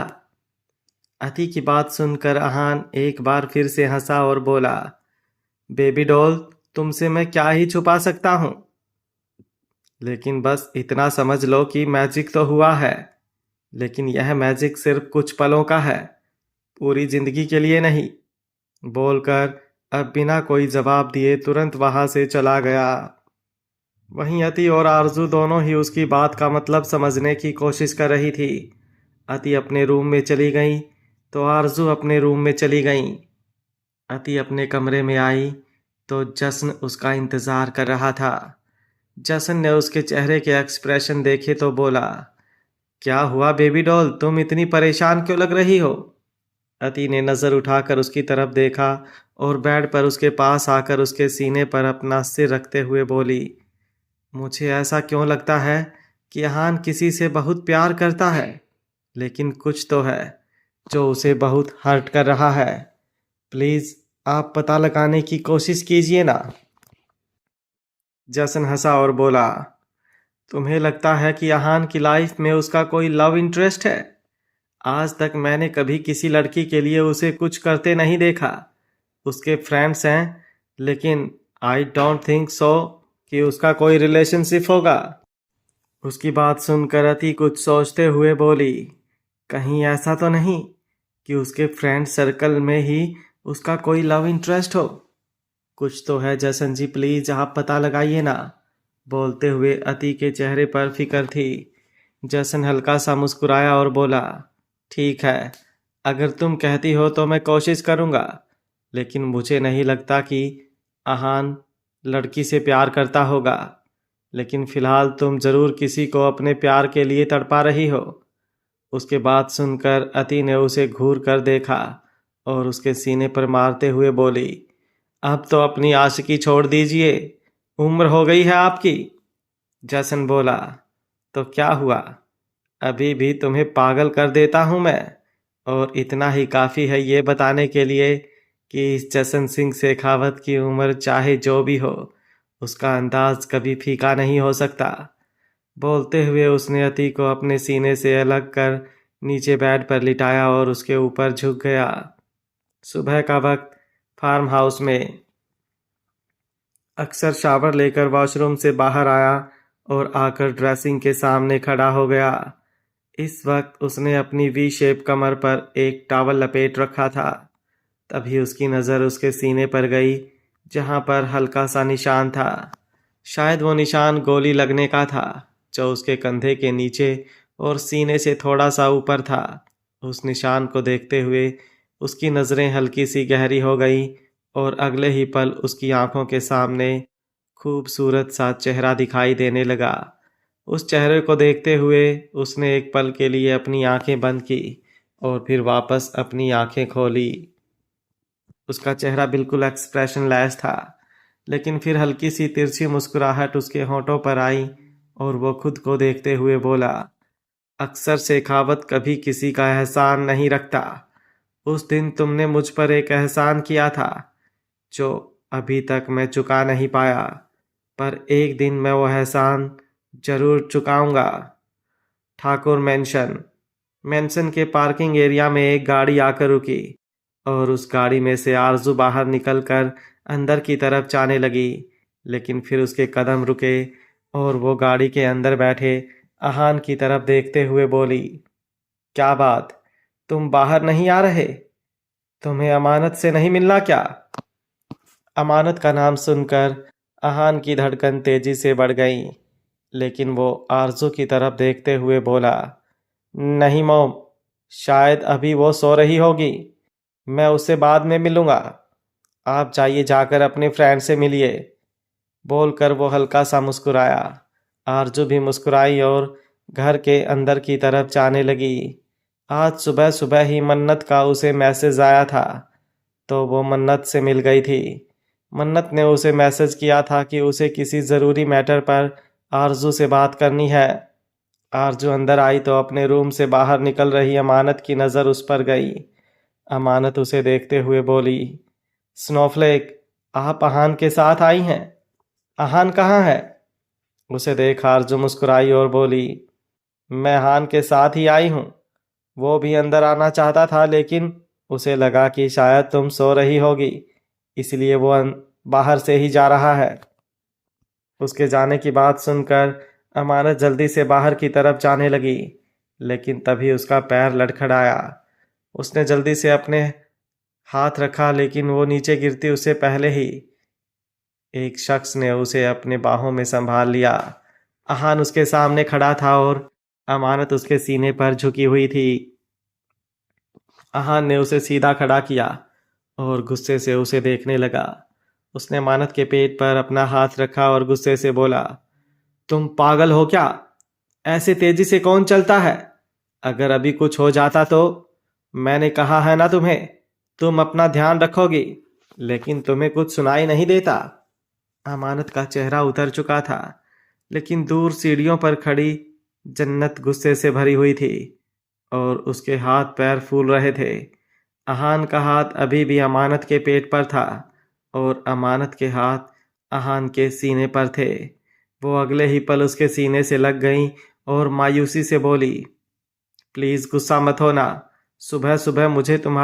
अति की बात सुनकर आहान एक बार फिर से हंसा और बोला, बेबी डॉल, तुमसे मैं क्या ही छुपा सकता हूँ। लेकिन बस इतना समझ लो कि मैजिक तो हुआ है, लेकिन यह मैजिक सिर्फ कुछ पलों का है, पूरी जिंदगी के लिए नहीं। बोलकर अब बिना कोई जवाब दिए तुरंत वहां से चला गया। वहीं अति और आरजू दोनों ही उसकी बात का मतलब समझने की कोशिश कर रही थी। अति अपने रूम में चली गई तो आरजू अपने रूम में चली गई। अति अपने कमरे में आई तो जश्न उसका इंतजार कर रहा था। जश्न ने उसके चेहरे के एक्सप्रेशन देखे तो बोला, क्या हुआ बेबी डॉल, तुम इतनी परेशान क्यों लग रही हो? अति ने नज़र उठाकर उसकी तरफ देखा और बेड पर उसके पास आकर उसके सीने पर अपना सिर रखते हुए बोली, मुझे ऐसा क्यों लगता है कि अहान किसी से बहुत प्यार करता है, लेकिन कुछ तो है जो उसे बहुत हर्ट कर रहा है। प्लीज़ आप पता लगाने की कोशिश कीजिए ना। जसन हंसा और बोला, तुम्हें लगता है कि अहान की लाइफ में उसका कोई लव इंटरेस्ट है? आज तक मैंने कभी किसी लड़की के लिए उसे कुछ करते नहीं देखा। उसके फ्रेंड्स हैं, लेकिन आई डोंट थिंक सो कि उसका कोई रिलेशनशिप होगा। उसकी बात सुनकर अति कुछ सोचते हुए बोली, कहीं ऐसा तो नहीं कि उसके फ्रेंड सर्कल में ही उसका कोई लव इंटरेस्ट हो? कुछ तो है जसन जी, प्लीज आप पता लगाइए ना। बोलते हुए अति के चेहरे पर फिक्र थी। जसन हल्का सा मुस्कुराया और बोला, ठीक है, अगर तुम कहती हो तो मैं कोशिश करूँगा, लेकिन मुझे नहीं लगता कि अहान लड़की से प्यार करता होगा। लेकिन फिलहाल तुम ज़रूर किसी को अपने प्यार के लिए तड़पा रही हो। उसके बात सुनकर अति ने उसे घूर कर देखा और उसके सीने पर मारते हुए बोली, अब तो अपनी आशिकी छोड़ दीजिए, उम्र हो गई है आपकी। जसन बोला, तो क्या हुआ, अभी भी तुम्हें पागल कर देता हूं मैं, और इतना ही काफ़ी है ये बताने के लिए कि इस जसन सिंह शेखावत की उम्र चाहे जो भी हो, उसका अंदाज कभी फीका नहीं हो सकता। बोलते हुए उसने अति को अपने सीने से अलग कर नीचे बेड पर लिटाया और उसके ऊपर झुक गया। सुबह का वक्त फार्म हाउस में अक्सर शावर लेकर वॉशरूम से बाहर आया और आकर ड्रेसिंग के सामने खड़ा हो गया। इस वक्त उसने अपनी वी शेप कमर पर एक टॉवल लपेट रखा था। तभी उसकी नज़र उसके सीने पर गई, जहां पर हल्का सा निशान था। शायद वो निशान गोली लगने का था, जो उसके कंधे के नीचे और सीने से थोड़ा सा ऊपर था। उस निशान को देखते हुए उसकी नज़रें हल्की सी गहरी हो गई और अगले ही पल उसकी आंखों के सामने खूबसूरत सा चेहरा दिखाई देने लगा। उस चेहरे को देखते हुए उसने एक पल के लिए अपनी आंखें बंद की और फिर वापस अपनी आंखें खोली। उसका चेहरा बिल्कुल एक्सप्रेशनलेस था, लेकिन फिर हल्की सी तिरछी मुस्कुराहट उसके होंठों पर आई और वो खुद को देखते हुए बोला, अक्सर शेखावत कभी किसी का एहसान नहीं रखता। उस दिन तुमने मुझ पर एक एहसान किया था जो अभी तक मैं चुका नहीं पाया, पर एक दिन मैं वो एहसान जरूर चुकाऊंगा। ठाकुर मेंशन के पार्किंग एरिया में एक गाड़ी आकर रुकी और उस गाड़ी में से आरजू बाहर निकलकर अंदर की तरफ जाने लगी, लेकिन फिर उसके कदम रुके और वो गाड़ी के अंदर बैठे अहान की तरफ देखते हुए बोली, क्या बात, तुम बाहर नहीं आ रहे? तुम्हें अमानत से नहीं मिलना क्या? अमानत का नाम सुनकर अहान की धड़कन तेजी से बढ़ गई, लेकिन वो आरजू की तरफ देखते हुए बोला, नहीं मोम, शायद अभी वो सो रही होगी, मैं उससे बाद में मिलूंगा। आप जाइए, जाकर अपने फ्रेंड से मिलिए। बोलकर वो हल्का सा मुस्कुराया। आरजू भी मुस्कुराई और घर के अंदर की तरफ जाने लगी। आज सुबह सुबह ही मन्नत का उसे मैसेज आया था, तो वो मन्नत से मिल गई थी। मन्नत ने उसे मैसेज किया था कि उसे किसी ज़रूरी मैटर पर आरजू से बात करनी है। आरजू अंदर आई तो अपने रूम से बाहर निकल रही अमानत की नज़र उस पर गई। अमानत उसे देखते हुए बोली, स्नोफ्लेक, आप अहान के साथ आई हैं? अहान कहाँ है? उसे देख आरजू मुस्कुराई और बोली, मैं अहान के साथ ही आई हूँ। वो भी अंदर आना चाहता था, लेकिन उसे लगा कि शायद तुम सो रही होगी, इसलिए वो बाहर से ही जा रहा है। उसके जाने की बात सुनकर अमानत जल्दी से बाहर की तरफ जाने लगी, लेकिन तभी उसका पैर लड़खड़ाया। उसने जल्दी से अपने हाथ रखा, लेकिन वो नीचे गिरती उससे पहले ही एक शख्स ने उसे अपने बाहों में संभाल लिया। अहान उसके सामने खड़ा था और अमानत उसके सीने पर झुकी हुई थी। अहान ने उसे सीधा खड़ा किया और गुस्से से उसे देखने लगा। उसने अमानत के पेट पर अपना हाथ रखा और गुस्से से बोला, तुम पागल हो क्या? ऐसे तेजी से कौन चलता है? अगर अभी कुछ हो जाता तो? मैंने कहा है ना तुम्हें, तुम अपना ध्यान रखोगी, लेकिन तुम्हें कुछ सुनाई नहीं देता। अमानत का चेहरा उतर चुका था, लेकिन दूर सीढ़ियों पर खड़ी जन्नत गुस्से से भरी हुई थी और उसके हाथ पैर फूल रहे थे। अहान का हाथ अभी भी अमानत के पेट पर था और अमानत के हाथ अहान के सीने पर थे। वो अगले ही पल उसके सीने से लग गईं और मायूसी से बोली, प्लीज गुस्सा मत होना। सुबह सुबह मुझे तुम्हारा